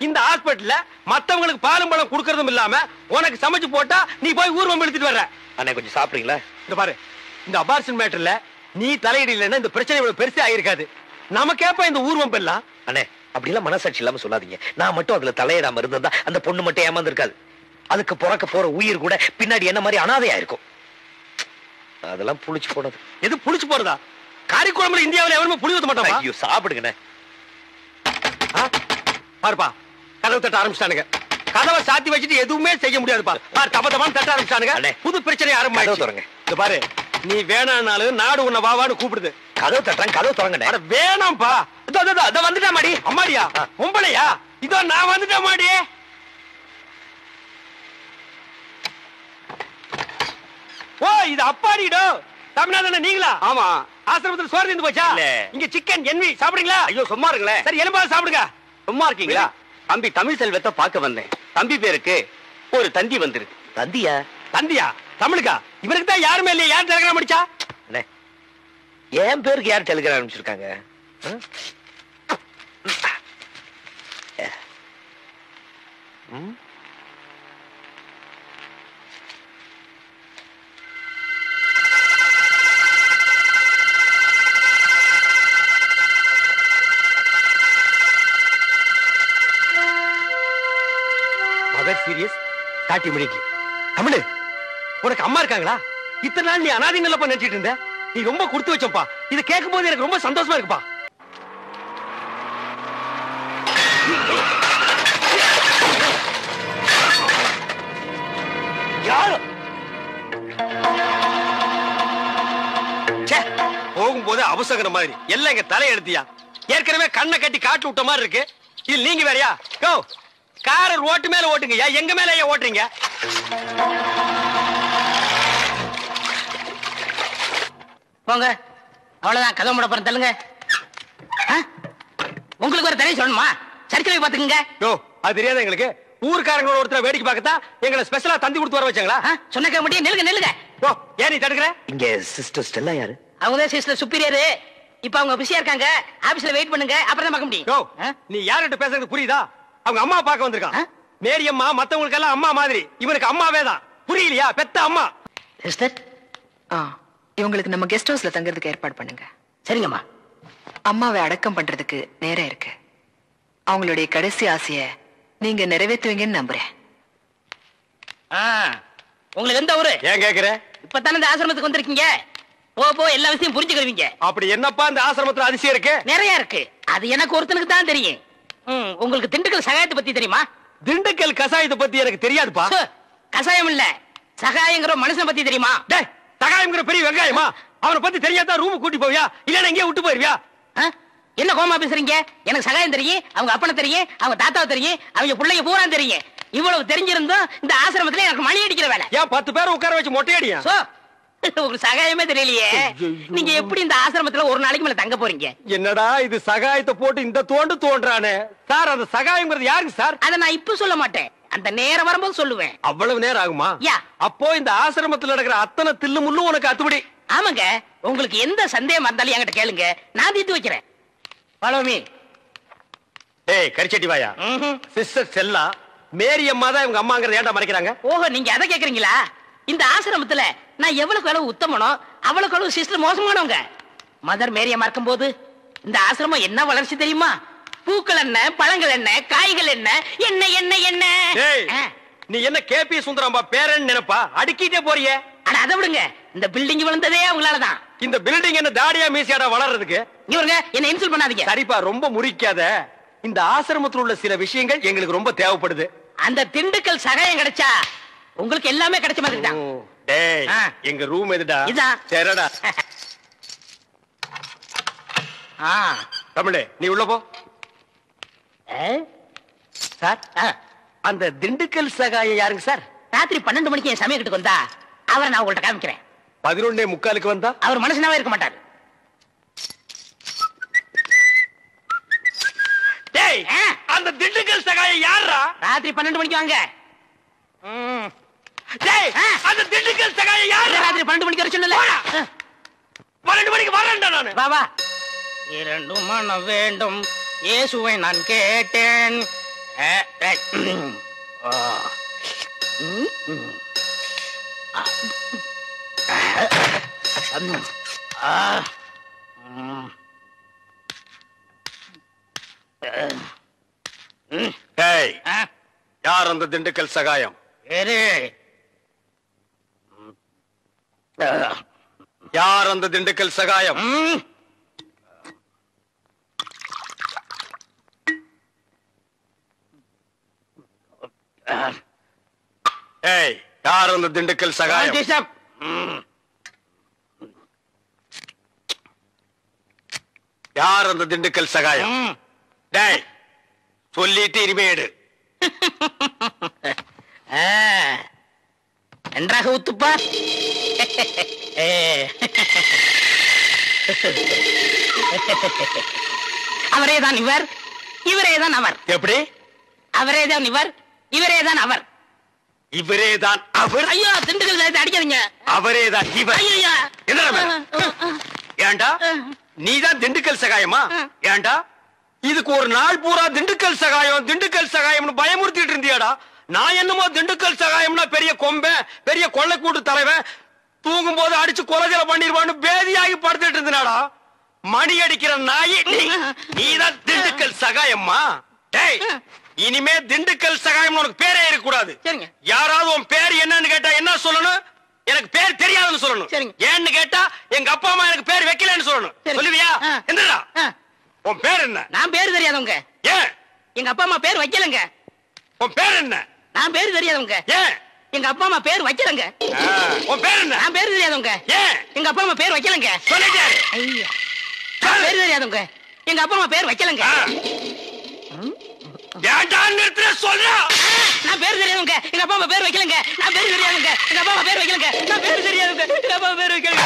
இந்த ஹாஸ்பிட்டல்ல மத்தவங்களுக்கு பாலும் பழம் குடுக்கறதும் இல்லாம உனக்கு சமைச்சு போட்டா நீ போய் ஊர்வம் எடுத்துட்டு வர்ற.
அண்ணே கொஞ்சம் சாப்பிடுறீங்களா?
இந்த பாரு, இந்த அபார்ஷன் மேட்டர்ல நீ தலையிடலைன்னா இந்த பிரச்சனை இவ்வளவு பெருசா ஆயிருக்காது. நமக்கேப்ப இந்த ஊர்வம் பெல்லாம்.
அண்ணே அப்படிலாம் மனசாட்சி இல்லாம சொல்லாதீங்க. நான் மட்டும் அதுல தலையிடாம இருந்திருந்தா அந்த பொண்ணு மட்டும் ஏமாந்துருக்காது. அதுக்கு பிறக்க போற உயிர் கூட பின்னாடி என்ன மாதிரி அனாதையா இருக்கும். அதெல்லாம் புளிச்சு போனது.
எது புளிச்சு போறதா? காரிக்குழம்புல இந்தியாவில் எவருமே புளி ஊத்த மாட்டாங்க.
ஐயோ சாப்பிடுங்கண்ணே.
பாருப்பா, கதவு தட்ட ஆரம்பிச்சிட்டானுங்க. கதவை சாத்தி வச்சுட்டு எதுவுமே செய்ய முடியாதுப்பா. பாரு, தப்ப தப்பான்னு தட்ட ஆரம்பிச்சிட்டானுங்க. புது பிரச்சனை ஆரம்பிச்சு. இந்த பாரு, நீ வேணானாலும் நாடு உன்னை வாவான்னு கூப்பிடுது.
கதவு தட்டுறாங்க, கதவு தொடங்க.
வேணாம்ப்பா. இதோ வந்துட்டா மாடி. அம்மாடியா பொம்பளையா? இதோ நான் வந்துட்டேன் மாடி. ஓ, இது அப்பாடிடோ. தமிழ்நாடு நீங்களா? ஆமா. ஆசிரமத்தில் சோறு தீர்ந்து போச்சா? இங்க சிக்கன் என்வி சாப்பிடுங்களா?
ஐயோ சும்மா இருங்களேன்.
சரி, எலும்பாவது சாப்பிடுங்க.
சும்மா இருக்கீங்களா? தம்பி தமிழ் செல்வத்தை பார்க்க வந்தேன். தம்பி பேருக்கு ஒரு தந்தி வந்திருக்கு.
தந்தியா?
தந்தியா? தமிழுக்கா? இவருக்கு தான் யாருமே இல்லையா? யார் டெலிகிராம் அடிச்சா?
என் பேருக்கு யார் டெலிகிராம் அனுப்பிச்சிருக்காங்க?
Mother serious start immediately. Tamil, உனக்கு அம்மா இருக்காங்களா? இத்தனை நாள் நீ அனாதை நிலப்ப நினைச்சிட்டு இருந்த. நீ ரொம்ப கொடுத்து வச்சப்பா. இதை கேட்கும் போது எனக்கு ரொம்ப சந்தோஷமா இருக்குப்பா. யாரு போகும்போது அவசரம் மாதிரி எல்லாம் எங்க தலை எடுத்தியா? ஏற்கனவே கண்ணை கட்டி காட்டு விட்ட மாதிரி இருக்கு. இது நீங்க வேறையா? கோ கார ரோட்டு மேல ஓட்டுங்கய்யா, எங்க மேல ஏன் ஓட்டுறீங்க?
போங்க, அவ்வளவுதான். கதவு மூட போறேன், தள்ளுங்க. உங்களுக்கு ஒரு தடவை சொல்லணுமா? சர்ச்சை பாத்துக்குங்க.
யோ, அது தெரியாத எங்களுக்கு. ஊர்க்காரங்களோட ஒருத்தர வேடிக்கை பார்க்கத்தா எங்களை ஸ்பெஷலா தந்தி கொடுத்து வர வச்சாங்களா?
சொன்ன முடியும். நில்லுங்க நில்லுங்க.
ஓ, ஏன் நீ தடுக்கிற?
இங்க சிஸ்டர் ஸ்டெல்லா யாரு?
அவங்கதான் சிஸ்டர் சுப்பீரியர். இப்ப அவங்க பிஸியா இருக்காங்க. ஆபீஸ்ல வெயிட் பண்ணுங்க, அப்புறம் தான் பார்க்க முடியும்.
யோ, நீ யார்கிட்ட பேசுறது புரியுதா? அவங்க அம்மா பார்க்க வந்திருக்கான். மேரி அம்மா மத்தவங்களுக்கு எல்லாம் அம்மா மாதிரி, இவனுக்கு அம்மாவே தான். புரியலையா? பெத்த அம்மா.
சிஸ்டர்,
இவங்களுக்கு நம்ம கெஸ்ட் ஹவுஸ்ல தங்குறதுக்கு ஏற்பாடு பண்ணுங்க.
சரிங்கம்மா.
அம்மாவை அடக்கம் பண்றதுக்கு நேரம் இருக்கு. அவங்களுடைய கடைசி ஆசைய நீங்க நிறைவேற்றுவீங்கன்னு நம்புறேன்.
உங்களுக்கு எந்த ஊரு?
ஏன் கேக்குற?
இப்பதானே இந்த ஆசிரமத்துக்கு வந்திருக்கீங்க. போ எல்லா விஷயம் புரிஞ்சுக்கிடுவீங்க.
அப்படி என்னப்பா இந்த ஆசிரமத்துல அதிசயம் இருக்கு?
நிறைய இருக்கு. அது எனக்கு ஒருத்தனுக்கு தான் தெரியும். உங்களுக்கு திண்டுக்கல் சகாயத்தை பத்தி தெரியுமா?
திண்டுக்கல் கசாயத்தை பத்தி எனக்கு தெரியாதுப்பா.
கசாயம் இல்ல, சகாயங்கிற மனுஷனை பத்தி தெரியுமா?
சகாயம்ங்கிற பெரிய வெங்காயமா? அவனை பத்தி தெரியாதா ரூம் கூட்டி போவியா? இல்ல எங்கேயே விட்டு போயிருவியா?
என்ன கோமா பேசுறீங்க? எனக்கு சகாயம் தெரியும், அவங்க அப்பனை தெரியும், அவங்க தாத்தாவை தெரியும், அவங்க பிள்ளைங்க பூரா தெரியும். இவ்வளவு தெரிஞ்சிருந்தோம் இந்த ஆசிரமத்துல எனக்கு மணி அடிக்கிற வேலை.
ஏன் 10 பேரை உட்கார வச்சு மொட்டையடியா?
உங்களுக்கு சகாயமே தெரியலையே. நீங்க எப்படி இந்த ஆசிரமத்துல ஒரு நாளைக்கு மேல தங்க போறீங்க?
என்னடா இது சகாயத்தை போட்டு இந்த தோன்றானே சார். அந்த சகாயம்ங்கிறது யாருக்கு சார்?
அதை நான் இப்ப சொல்ல மாட்டேன், அந்த நேரம் வரும்போது சொல்லுவேன்.
அவ்வளவு நேரம் ஆகுமா? அப்போ இந்த ஆசிரமத்துல நடக்கிற அத்தனை தில்லு முள்ளு உனக்கு அத்துபடி?
ஆமாங்க. உங்களுக்கு எந்த சந்தேகம் இருந்தாலும் என்கிட்ட கேளுங்க, நான் தீர்த்து வைக்கிறேன். Follow me.
ஏய் கரிச்சட்டி வாயா. சிஸ்டர் செல்லா மேரி அம்மா தான் இவங்க அம்மாங்கறத ஏன்டா மறைக்கிறாங்க?
ஓஹோ, நீங்க அத கேக்குறீங்களா? இந்த ஆசிரமத்துல நான் எவ்வளவுக்கு அளவு உத்தமனோ அவ்வளவுக்கு அளவு சிஸ்டர் மோசமானவங்க. மதர் மேரி அம்மா இருக்கும்போது இந்த ஆசிரமம் என்ன வளர்ச்சி தெரியுமா? பூக்கள் என்ன, பழங்கள் என்ன, காய்கள் என்ன, என்ன என்ன என்ன.
ஏய், நீ என்ன கேபி சுந்தரம்பா பேரன் நினைப்பா? அடுக்கிட்டே போறியே.
அட அத விடுங்க, இந்த பில்டிங் விழுந்ததே அவங்களாலதான்.
இந்த பில்டிங் என்ன தாடியா மீசியாடா வளர்றதுக்கு?
இவங்க என்ன இன்சல்ட் பண்ணாதீங்க.
சரிப்பா, ரொம்ப முறிக்காத. இந்த ஆசிரமத்தில் உள்ள சில விஷயங்கள் எங்களுக்கு ரொம்ப தேவைப்படுது.
அந்த திண்டுக்கல் சகாயம் கிடைச்சா உங்களுக்கு எல்லாமே கிடைச்ச மாதிரி தான்.
டேய், எங்க ரூம் எதுடா?
இதான்.
சரிடா. தமிழே, நீ உள்ள போ. சார், அந்த திண்டுக்கல் சகாயம் யாருங்க சார்?
ராத்திரி 12 மணிக்கு என் சமயக்கிட்டு வந்தா அவரை நான் உங்கள்ட்ட காமிக்கிறேன்.
11:45 வந்தா
அவர் மனுஷனாவே இருக்க மாட்டார்.
டேய், அந்த திண்டுக்கல் சகாயம் யாரா?
ராத்திரி 12 மணிக்கு வாங்க.
டேய், அந்த திண்டுக்கல் சகாயம் யாரா?
ராத்திரி 12 மணிக்கு வர சொன்னல.
12 மணிக்கு வரேன்டா நானு.
வா வா. 2 மனம் வேண்டும் இயேசுவை நான் கேட்டேன்.
டேய், யார் அந்த திண்டுக்கல் சகாயம்? யார் அந்த திண்டுக்கல் சகாயம்? ஏய், யார் அந்த திண்டுக்கல் சகாயம்? யார் அந்த திண்டுக்கல் சகாயம்? டேய், சொல்லிட்டு இனிமேடு.
நன்றாக ஊத்துப்பா. அவரேதான் இவர், இவரேதான் அவர்.
எப்படி?
அவரேதான் இவர், இவரேதான் அவர்.
இவரேதான் அவர்?
ஐயோ, திண்டுக்கல் அடிக்காதீங்க.
அவரேதான் இவர்.
ஐயா,
ஏண்டா நீதான் திண்டுக்கல் சகாயமா? ஏண்டா இதுக்கு ஒரு நாள் பூரா திண்டுக்கல் சகாயம் திண்டுக்கல் சகாயம்னு பயமுறுத்திட்டு இருந்தியாடா? நான் என்னமோ திண்டுக்கல் சகாயம்னா பெரிய கொம்பை, பெரிய கொள்ளைக்கூட்டு தலைவன், தூங்கும் போது அடிச்சு கொலைஜலை பண்ணிடுவான்னு பேதியாகி படுத்துட்டு இருந்தாடா. மணி அடிக்கிற நாய் நீதான் திண்டுக்கல் சகாயம்மா? டேய், இனிமே திண்டுக்கல் சகாயம் உனக்கு பேரே இருக்க கூடாது.
சரிங்க.
யாராவது உன் பேர் என்னன்னு கேட்டா என்ன சொல்லணும்? எனக்கு பேர் தெரியாதுன்னு சொல்லணும்.
சரிங்க.
ஏன்னு கேட்டா எங்க அப்பா அம்மா எனக்கு பேர் வைக்கலன்னு சொல்லணும். சொல்லுவியா? என்னடா உன் பேர் என்ன?
நான் பேர் தெரியாதவங்க.
ஏன்?
எங்க அப்பா அம்மா பேர் வைக்கலங்க.
உன் பேர் என்ன?
நான் பேர் தெரியாதவங்க.
ஏன்?
எங்க அப்பா அம்மா பேர் வைக்கலங்க.
உன் பேர் என்ன?
நான் பேர் தெரியாதவங்க.
ஏன்?
எங்க அப்பா அம்மா பேர் வைக்கலங்க.
சொல்லிட்டாரு.
ஐயா, நான் பேர் தெரியாதவங்க. எங்க அப்பா அம்மா பேர் வைக்கலங்க.
ஏன்டா நிறுத்துற சொல்றா?
நான் பேர் தெரியாதவங்க. எங்க அப்பா அம்மா பேர் வைக்கலங்க. நான் பேர் தெரியாதவங்க. எங்க அப்பா அம்மா பேர் வைக்கலங்க. நான் பேர் தெரியாதவங்க. எங்க அப்பா அம்மா பேர் வைக்கலங்க.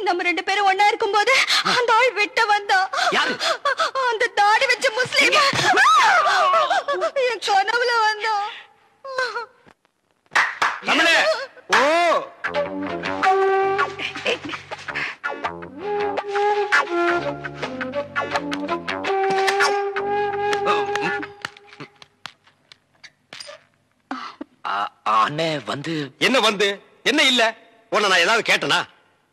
நம்ம ரெண்டு பேரும் ஒண்ணா இருக்கும் போது அந்த ஆள் வெட்ட வந்தா. அந்த தாடி வச்ச முஸ்லீம் என் கனவுல வந்தா.
தமிழே. ஓ
அண்ணே வந்து
என்ன வந்து என்ன இல்ல? உன்னை நான் ஏதாவது கேட்டனா?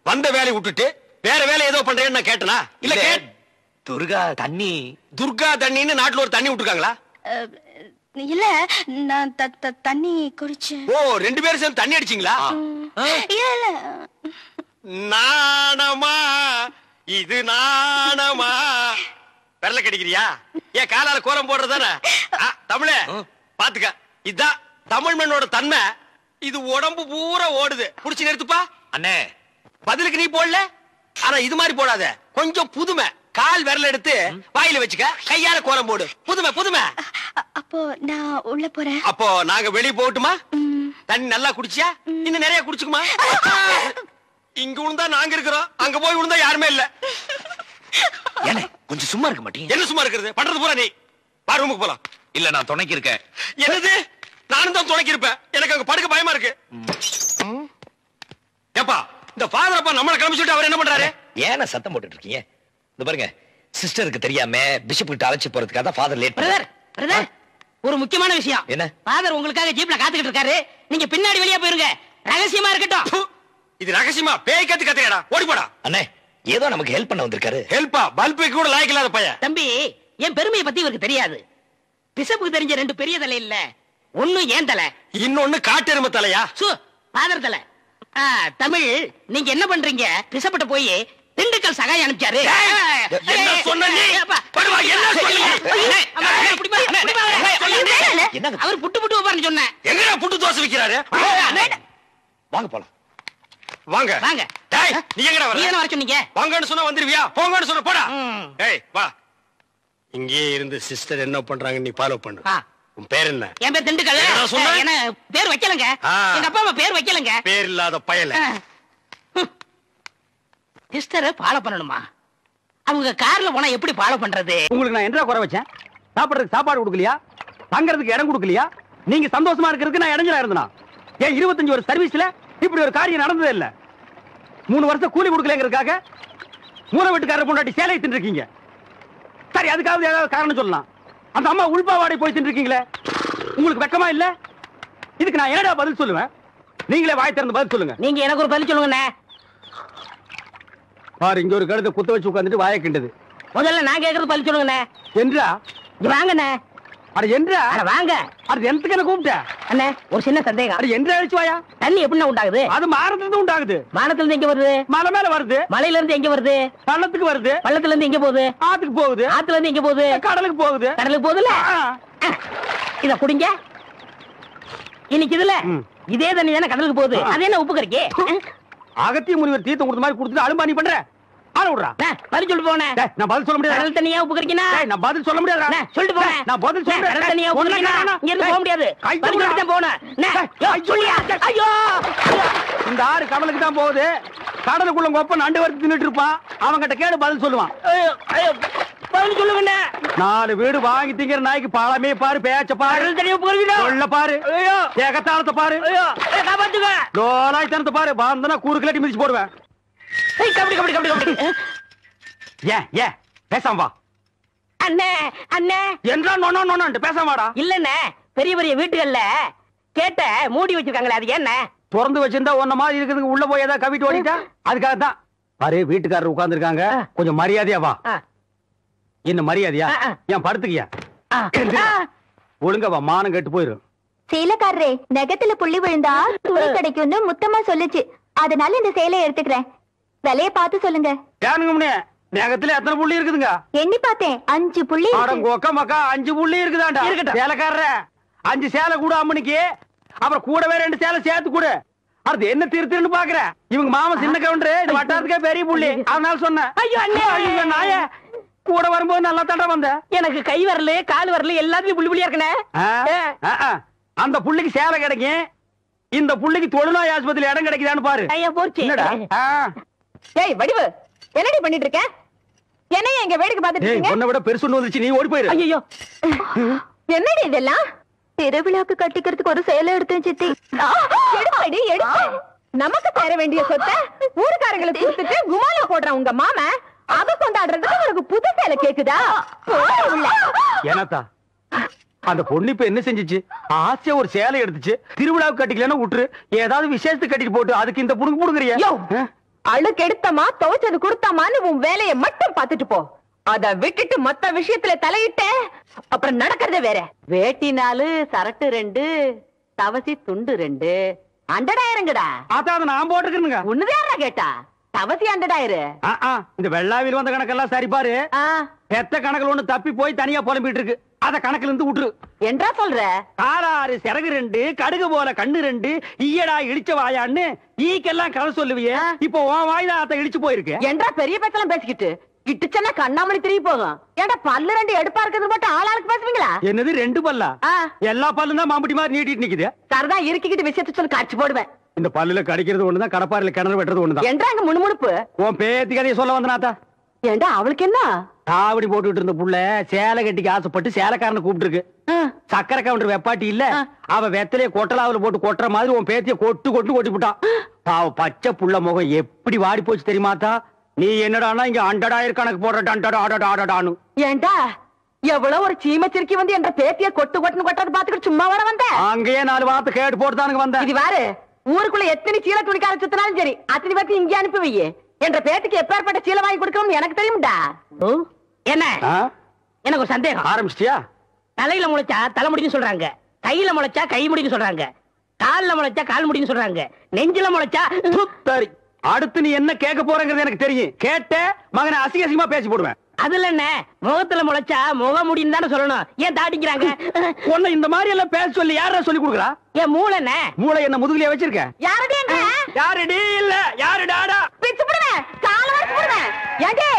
வந்த வேலையை விட்டுட்டு வேற வேலை ஏதோ பண்றேன்னு நான் கேட்டனா? இல்ல
துர்கா தண்ணி.
துர்கா தண்ணின்னு நாட்டுல ஒரு தண்ணி விட்டுருக்காங்களா?
இல்ல, நான் தண்ணி குடிச்சேன்.
ஓ, ரெண்டு பேரும் சேர்ந்து தண்ணி அடிச்சீங்களா?
இல்ல.
நாணமா இது நாணமா? விரல கடிக்கிறியா? ஏன் காலால கோலம் போடுறதானே? தமிழே பாத்துக்க, இதுதான் தமிழ் மண்ணோட தன்மை. இது உடம்பு பூரா ஓடுது. புடிச்சு நிறுத்துப்பா.
அண்ணே
பதிலுக்கு நீ போடல, ஆனா இது மாதிரி போடாத. கொஞ்சம் புதுமை. கால் விரல் எடுத்து வாயில வச்சுக்க, கையால கோலம் போடு. புதுமை புதுமை.
அப்போ நான் உள்ள போறேன்.
அப்போ நாங்க வெளிய போகட்டுமா? தண்ணி நல்லா குடிச்சியா? இன்னும் நிறைய குடிச்சுக்குமா? இங்க விழுந்தா நாங்க இருக்கிறோம், அங்க போய் விழுந்தா யாருமே இல்ல.
ஏனே கொஞ்சம் சும்மா இருக்க மாட்டீங்க?
என்ன சும்மா இருக்கிறது? பண்றது பூரா நீ. வா ரூமுக்கு போலாம்.
இல்ல நான் துணைக்கு இருக்கேன்.
என்னது? நானும் தான் துணைக்கு இருப்பேன். எனக்கு அங்க படுக்க பயமா இருக்கு. ஏப்பா, இந்த ஃபாதர் அப்பா நம்மள கிளம்பிச்சுட்டு அவர் என்ன பண்றாரு?
ஏன சத்தம் போட்டுட்டு இருக்கீங்க? இந்த பாருங்க, சிஸ்டருக்கு தெரியாம பிஷப் கிட்ட அழைச்சு போறதுக்காக தான் ஃபாதர் லேட்
பிரதர். பிரதர், ஒரு முக்கியமான விஷயம்.
என்ன?
ஃபாதர் உங்களுக்காக ஜீப்ல காத்துக்கிட்டு இருக்காரு. நீங்க பின்னாடி வெளியே போயிருங்க, ரகசியமா இருக்கட்டும்.
இது ரகசியமா? பேய் கத்து கத்துறடா, ஓடி போடா.
அண்ணே ஏதோ நமக்கு ஹெல்ப் பண்ண வந்திருக்காரு.
ஹெல்ப்பா? பல்பு கூட லாய்க்கு இல்லாத பையன்.
தம்பி, என் பெருமையை பத்தி இவருக்கு தெரியாது. பிஷப்புக்கு தெரிஞ்ச ரெண்டு பெரிய தலை இல்ல, ஒண்ணு ஏன் தலை,
இன்னொன்னு காட்டெருமை தலையா?
ஃபாதர் தலை. தமிழ், நீங்க என்ன பண்றீங்க? பிஷப்பிட்ட போய் திண்டுக்கல் சகாயம் அனுப்பிச்சாரு.
என்ன சொன்ன நீ? படுவா, என்ன சொன்னீங்க?
அவர் புட்டு புட்டு வைப்பாருன்னு சொன்னேன்.
எங்கடா புட்டு தோசை விக்கிறாரு?
வாங்க போலாம்.
வாங்க
வாங்க.
டேய், நீ எங்கடா வர?
நீ என்ன வர சொன்னீங்க?
வாங்கன்னு சொன்னா வந்துருவியா? போங்கன்னு சொன்னா போடா. டேய் வா. இங்கே இருந்து சிஸ்டர் என்ன பண்றாங்க நீ ஃபாலோ பண்ணு. உன் பேர் என்ன?
என் பேர் திண்டுக்கல். என்ன பேர் வைக்கலங்க. எங்க அப்பா அம்மா பேர் வைக்கலங்க.
பேர் இல்லாத பயல.
சிஸ்டரை ஃபாலோ பண்ணணுமா? அவங்க கார்ல போனா எப்படி ஃபாலோ பண்றது?
உங்களுக்கு நான் என்ன குறை வச்சேன்? சாப்பிடுறதுக்கு சாப்பாடு கொடுக்கலையா? தங்கறதுக்கு இடம் கொடுக்கலையா? நீங்க சந்தோஷமா இருக்கிறதுக்கு நான் இடைஞ்சலா இருந்தனா? ஏன் 25 வருஷ சர்வீஸ்ல இப்படி ஒரு காரியம் நடந்ததே இல்ல. 3 வருஷம் கூலி கொடுக்கலங்கிறதுக்காக மூணு வீட்டுக்காரர் பொண்டாட்டி சேலை தின்னுருக்கீங்க. சரி, அதுக்காவது ஏதாவது காரணம் சொல்லலாம். அந்த அம்மா உள்பாவாடை போய் தின்னுருக்கீங்களே, உங்களுக்கு வெக்கமா இல்ல? இதுக்கு நான் என்னடா பதில் சொல்லுவேன்? நீங்களே வாய் திறந்து பதில் சொல்லுங்க.
நீங்க எனக்கு ஒரு பதில் சொல்லுங்க.
பாரு, இங்க ஒரு கழுதை குத்த வச்சு உட்கார்ந்துட்டு வாயை கிண்டது.
முதல்ல நான் கேக்குறது பதில் சொல்லுங்க.
என்றா?
வாங்கண்ணே.
அட என்றா?
வாங்க.
அது எந்தக்கு என்ன கூப்பிட்ட?
அண்ணே, ஒரு சின்ன சந்தேகம்.
அட என்றா அழிச்சு வாயா?
தண்ணி எப்படி உண்டாகுது?
அது மாறத்துல இருந்து உண்டாகுது.
வானத்துல இருந்து எங்க வருது?
மலை மேல வருது.
மலையில இருந்து எங்க வருது?
பள்ளத்துக்கு வருது.
பள்ளத்துல இருந்து எங்க போகுது?
ஆத்துக்கு போகுது.
ஆத்துல இருந்து எங்க போகுது?
கடலுக்கு போகுது.
கடலுக்கு போகுதுல. இத குடிங்க. இன்னைக்கு இதுல இதே தண்ணி தானே கடலுக்கு போகுது. அது என்ன உப்பு கறிக்கு?
அகத்திய முனிவர் தீர்த்தம் கொடுத்த மாதிரி கொடுத்துட்டு அலும்பாணி பண்ற. ஆள விடுறா.
பதில் சொல்லிட்டு போனேன்.
நான் பதில் சொல்ல முடியாது.
கடல் தண்ணியா உப்பு கறிக்கினா?
நான் பதில் சொல்ல முடியாது.
சொல்லிட்டு போனேன்.
நான் பதில் சொல்றேன்.
கடல் தண்ணியா உப்பு கறிக்கினா? இங்க இருந்து போக முடியாது. பதில் சொல்லிட்டு போனேன். சொல்லியா? ஐயோ!
இந்த ஆறு கடலுக்கு தான் போகுது. கடலுக்குள்ள கொப்ப நண்டு வறுத்து தின்னுட்டு இருப்பான். அவன்கிட்ட கேடு பதில் சொல்லுவான்.
பதில் சொல்லுங்க.
4 வீடு வாங்கி திங்கிற நாய்க்கு பாலமே பாரு, பேச்ச பாரு,
கடல் தண்ணியா உப்பு கறிக்கினா?
சொல்ல பாரு, ஏகத்தாளத்தை பாரு,
காப்பாத்துங்க.
லோலாய்த்தனத்தை பாரு. பாந்தனா கூறு கிளட்டி மிதிச்சு போடுவேன்.
கபடி கபடி கபடி கபடி.
ஏன் பேசாம வா.
அண்ணே அண்ணே
என்றா நோனோ நோனோன்ட்டு பேசாம வாடா.
இல்லண்ணே, பெரிய பெரிய வீட்டுகள்ல கேட்ட மூடி வச்சிருக்காங்களே, அது என்ன?
திறந்து வச்சிருந்தா ஒன்ன மாதிரி இருக்குதுங்க. உள்ள போய் ஏதாவது கவிட்டு ஓடிட்டா அதுக்காக தான். பாரு, வீட்டுக்காரர் உட்கார்ந்து இருக்காங்க. கொஞ்சம் மரியாதையா வா. என்ன மரியாதையா? ஏன் படுத்துக்கியா? ஒழுங்கா வா, மானம் கெட்டு போயிரும்.
சேலைக்காரரே, நெகத்துல புள்ளி விழுந்தா துணி கிடைக்கும்னு முத்தமா சொல்லுச்சு. அதனால இந்த சேலையை எடுத்துக்கிறேன். விலைய பார்த்து சொல்லுங்க.
ஏனுங்க நகத்துல எத்தனை புள்ளி இருக்குதுங்க?
எண்ணி பார்த்தேன், 5 புள்ளி.
கொக்க மக்கா 5 புள்ளி இருக்குதாண்டா. சேலைக்காரர 5 சேலை கூட அம்மனிக்கு, அப்புறம் கூடவே 2 சேலை சேர்த்து கூட. அது என்ன திருத்திருன்னு பாக்குற? இவங்க மாமா சின்ன கவுண்டரு, இந்த வட்டாரத்துக்கே பெரிய புள்ளி. அதனால சொன்னேன்.
ஐயோ அண்ணே,
ஐயோ நாய, கூட வரும்போது நல்லா தாண்டா வந்த.
எனக்கு கை வரல கால் வரல எல்லாத்துலயும் புள்ளி புள்ளியா இருக்கனே.
அந்த புள்ளிக்கு சேலை கிடைக்கும். இந்த புள்ளிக்கு தொழுநோய் ஆஸ்பத்திரியில இடம் கிடைக்குதான்னு பாரு.
ஐயா போச்சு.
என்னடா?
ஏய் வடிவு, என்னடி பண்ணிட்டு இருக்க? என்னைய இங்க வேடிக்கை பார்த்துட்டு இருக்கீங்க?
உன்னை விட பெருசு வந்துச்சு, நீ ஓடி போயிரு.
ஐயோ,
என்னடி இதெல்லாம்?
திருவிழாக்கு கட்டிக்கிறதுக்கு ஒரு சேலை எடுத்தேன் சித்தி.
எடுப்படி எடுத்து. நமக்கு தர வேண்டிய சொத்தை ஊருக்காரங்களுக்கு கொடுத்துட்டு குமால போடுற உங்க மாமா அத கொண்டாடுறதுக்கு உனக்கு புது சேலை கேக்குதா?
ஏனாத்தா, அந்த பொண்ணு இப்ப என்ன செஞ்சிச்சு? ஆசையா ஒரு சேலை எடுத்துச்சு. திருவிழாவுக்கு கட்டிக்கலன்னா விட்டுரு, ஏதாவது விசேஷத்துக்கு கட்டிட்டு போட்டு அதுக்கு இந்த புடுங்க புடுங்குறியா?
அழுக்கு எடுத்தமா துவைச்சது கொடுத்தாமான்னு உன் வேலையை மட்டும் பாத்துட்டு போ. அத விட்டுட்டு மொத்த விஷயத்துல தலையிட்ட அப்புறம் நடக்கிறதே வேற. வேட்டி 4, சரட்டு 2, தவசி துண்டு 2, அண்டடாயிரங்கடா.
அதான் அதை நான் போட்டுக்கிறேங்க.
ஒண்ணுதாரா கேட்டா? தவசி அண்டடாயிரு.
இந்த வெள்ளாவில் வந்த கணக்கெல்லாம் சரி பாரு. பெத்த கணக்குல ஒண்ணு தப்பி போய் தனியா புலம்பிட்டு இருக்கு. அத கணக்குல இருந்து விட்டுரு.
என்றா சொல்ற?
காலாறு சிறகு 2, கடுகு போல கண்ணு 2, ஈயடா இடிச்ச வாயான்னு ஈக்கெல்லாம் கதை சொல்லுவியே. இப்போ உன் வாயில அத இடிச்சு போயிருக்கு.
என்றா பெரிய பேச்செல்லாம் பேசிக்கிட்டு கிட்டுச்சன்னா கண்ணாமணி திரும்பி போகும். ஏன்டா பல்லு 2 எடுப்பா இருக்கிறது மட்டும் ஆளாளுக்கு பேசுவீங்களா?
என்னது 2 பல்லா? எல்லா பல்லும் தான் மாம்பட்டி மாதிரி நீட்டிட்டு நிக்குது.
சரதான் இருக்கிட்டு விஷயத்தை சொல்லி காட்சி போடுவேன்.
இந்த பல்லுல கடிக்கிறது ஒண்ணுதான், கடப்பாறையில கிணறு வெட்டுறது ஒண்ணுதான்.
என்றாங்க முணுமுணுப்பு.
உன் பேத்தி கதையை சொல்ல வந்தனாத்தா.
ஏண்டா அவளுக்கு என்ன?
காவடி போட்டுட்டு இருந்த புள்ள சேலை கட்டிக்கு ஆசைப்பட்டு சேலைக்காரனை கூப்பிட்டு இருக்கு. சக்கரை கவுண்டர் வெப்பாட்டி இல்ல, அவ வெத்தலைய கொட்டலாவுல போட்டு கொட்டுற மாதிரி உன் பேத்திய கொட்டு கொட்டு கொட்டி விட்டான். பாவ பச்சை புள்ள முகம் எப்படி வாடி போச்சு தெரியுமாத்தா? நீ என்னடானா இங்க அண்டடாயிரம் கணக்கு போடுறான்னு.
ஏண்டா எவ்வளவு ஒரு சீமச்சிருக்கி வந்து என்ற பேத்திய கொட்டு கொட்டுன்னு கொட்டது பாத்துக்கிட்டு சும்மா வர வந்த?
அங்கேயே 4 வார்த்தை கேட்டு போட்டுதானுங்க வந்த.
இது வாரு, ஊருக்குள்ள எத்தனை சீல துணிக்கார சுத்தினாலும் சரி அத்தனை பேர்த்து இங்கே அனுப்பி வையே. என்ற பேத்துக்கு எப்பேற்பட்ட சீலை வாங்கி கொடுக்கணும்னு எனக்கு தெரியும்டா.
என்ன எனக்கு ஒரு சந்தேகம்.
ஆரம்பிச்சிட்டியா?
தலையில முளைச்சா தலைமுடின்னு சொல்றாங்க, கையில முளைச்சா கை முடின்னு சொல்றாங்க, கால்ல முளைச்சா கால் முடின்னு சொல்றாங்க, நெஞ்சில முளைச்சா.
சரி, அடுத்து நீ என்ன கேட்க போறங்கிறது எனக்கு தெரியும். கேட்ட மகனை அசிங்க அசிங்கமா பேசி போடுவேன்.
அதுல என்ன, முகத்துல முளைச்சா முக முடின்னு தானே சொல்லணும். ஏன் தாட்டிக்கிறாங்க?
உன்னை இந்த மாதிரி எல்லாம் பேச சொல்லி யாரா சொல்லி கொடுக்குறா?
ஏன் மூளை என்ன?
மூளை என்ன முதுகுலயே வச்சிருக்க?
யாரடி எங்க?
யாருடி இல்ல யாருடாடா?
பிச்சு போடுவேன், கால வரைக்கும் போடுவேன். ஏண்டே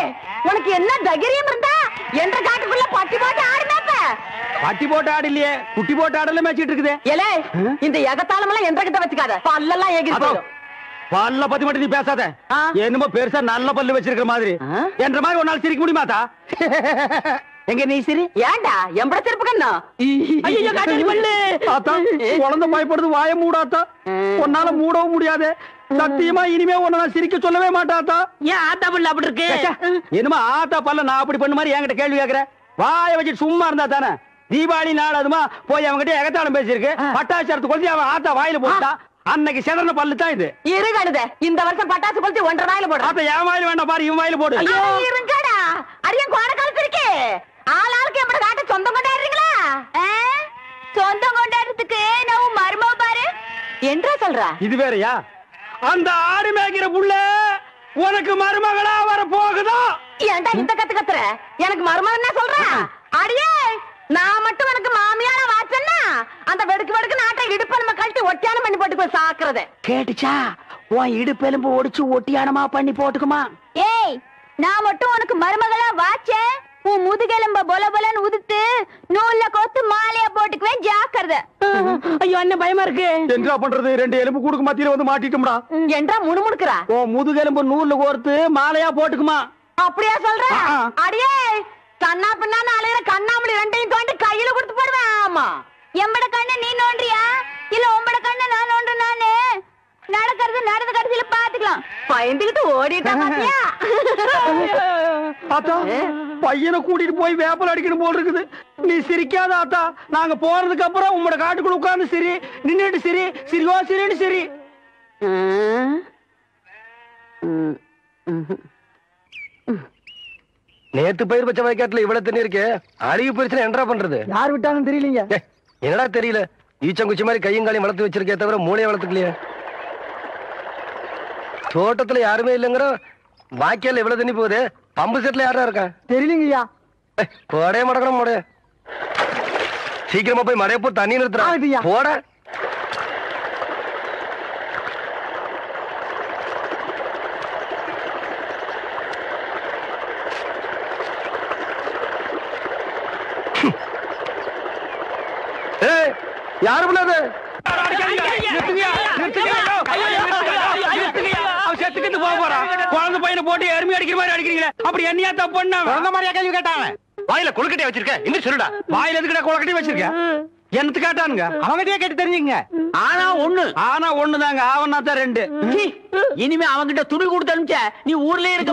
உனக்கு என்ன தைரியம் இருந்தா என்ற காட்டுக்குள்ள பட்டி போட்டு ஆடு மேப்ப?
பட்டி போட்டு ஆடு இல்லையே, குட்டி போட்டு ஆடல மேய்ச்சிட்டு இருக்குது.
ஏலே, இந்த எகத்தாளம் எல்லாம் என்ற கிட்ட வச்சுக்காத, பல்லெல்லாம் ஏகி போயிடும்.
பல்ல பத்தி மட்டும் நீ பேசாத. என்னமோ பெருசா நல்ல பல்லு வச்சிருக்கிற மாதிரி என்ற மாதிரி ஒரு நாள் சிரிக்க முடியுமாத்தா? எங்க நீ சிரி.
ஏண்டா எம்பட சிரிப்பு கண்ணா?
ஐயோ காட்டு பல்லு.
ஆத்தா, குழந்தை பயப்படுது, வாய மூடாத்தா. உன்னால மூடவும் முடியாது. சத்தியமா இனிமே உன்னை சிரிக்க சொல்லவே மாட்டாத்தா.
ஏன் ஆத்தா பல்லு அப்படி இருக்கு?
என்னமா ஆத்தா பல்ல நான் அப்படி பண்ண மாதிரி என்கிட்ட கேள்வி கேக்குற? வாய வச்சுட்டு சும்மா இருந்தா தானே. தீபாவளி நாள் அதுமா போய் அவங்ககிட்ட எகத்தாளம் பேசிருக்கு. பட்டாசரத்து கொளுத்தி அவன் ஆத்தா வாயில போட்டா. அன்னைக்கு செதறன பல்லு தான் இது.
இருங்கடுத, இந்த வருஷம் பட்டாசு கொளுத்தி 1.5 வாயில போடு.
ஆத்தா என் வாயில வேண்டாம் பாரு, இவன் வாயில போடு.
இருங்கடா, அடியன் கோட காலத்து இருக்கே. ஆளாளுக்கு எப்படி காட்ட சொந்தம் கொண்டாடுறீங்களா?
சொந்தம் கொண்டாடுறதுக்கு நான் மருமக பாரு
என்றா சொல்ற?
இது வேறயா? அந்த ஆடு மேய்க்கிற புள்ள உனக்கு மருமகளா வர போகுதா?
ஏன்டா இந்த கத்துற? எனக்கு மருமகன் என்ன சொல்ற? அடியே, நான் மட்டும் எனக்கு மாமியார வாச்சன்னா அந்த வெடுக்கு வெடுக்கு நாட்டை இடுப்பு நம்ம கழட்டி ஒட்டியானம் பண்ணி போட்டுக்கோ சாக்குறத.
கேட்டுச்சா? உன் இடுப்பெலும்பு ஒடிச்சு ஒட்டியானமா பண்ணி போட்டுக்குமா?
ஏய், நான் மட்டும் உனக்கு மருமகளா வாச்சே, உன் முதுகெலும்ப பொல பொலன்னு உதுத்து நூல்ல கோத்து மாலையா போட்டுக்குவேன், ஜாக்கிரதை.
ஐயோ அண்ணன் பயமா இருக்கு.
என்ன பண்றது? 2 எலும்பு கூடுக்கு மத்தியில வந்து மாட்டிட்டோம்டா.
என்றா முணுமுணுக்குறா?
உன் முதுகெலும்பு நூல்ல கோர்த்து மாலையா போட்டுக்குமா?
அப்படியா சொல்ற? அடியே கண்ணா பின்னான்னு அலையிற கண்ணாமணி 2ஐயும் தோண்டி கையில கொடுத்து போடுவேன். ஆமா,
எம்பட கண்ண நீ நோண்டியா இல்ல உம்பட கண்ண நான் நோண்டு? நானு நடக்கிறது நடந்த கடைசியில பாத்துக்கலாம்.
பயந்துகிட்டு ஓடிட்டா பாத்தியா?
ஆத்தா, பையனை கூட்டிட்டு போய் வேப்பல் அடிக்கணும் போல் இருக்குது. நீ சிரிக்காத ஆத்தா. நாங்க போறதுக்கு அப்புறம் உங்களோட காட்டுக்குள்ள உட்கார்ந்து சரி, நின்னுட்டு சரி, சிரிவா சிரின்னு சரி.
நேத்து பயிர் பச்சை வயக்காட்டுல இவ்வளவு தண்ணி இருக்கு. அழிவு பிரச்சனை என்னடா பண்றது?
யார் விட்டாங்கன்னு தெரியலீங்க.
என்னடா தெரியல? ஈச்சங்குச்சி மாதிரி கையும் காலையும் வளர்த்து வச்சிருக்கே தவிர மூளையை வளர்த்துக்கலையே. தோட்டத்துல யாருமே இல்லைங்கிற வாய்க்கால எவ்வளவு தண்ணி போகுது? பம்பு செட்ல யாரா இருக்கா?
தெரியலீங்கய்யா.
போடே மடக்கணும் போட. சீக்கிரமா போய் மடைய போ, தண்ணி நிறுத்துறா போட. யாரு பண்ணாது?
குழந்தை பையனை போட்டு எருமை அடிக்கிற மாதிரி அடிக்கிறீங்களே, அப்படி என்னையா தப்பு பண்ண? குழந்தை மாதிரியா கேள்வி கேட்டாங்க?
வாயில கொழுக்கட்டையை வச்சிருக்க, இன்னும் சொல்லுடா.
வாயில எதுக்கிட்ட கொழுக்கட்டை வச்சிருக்க? என்னத்து கேட்டானுங்க? அவங்கிட்டயே கேட்டு தெரிஞ்சுங்க. ஆனா ஒண்ணுதாங்க, ஆவனா தான் 2.
இனிமே அவங்கிட்ட துணி கொடுத்து அனுப்பிச்ச நீ ஊர்லயே இருக்க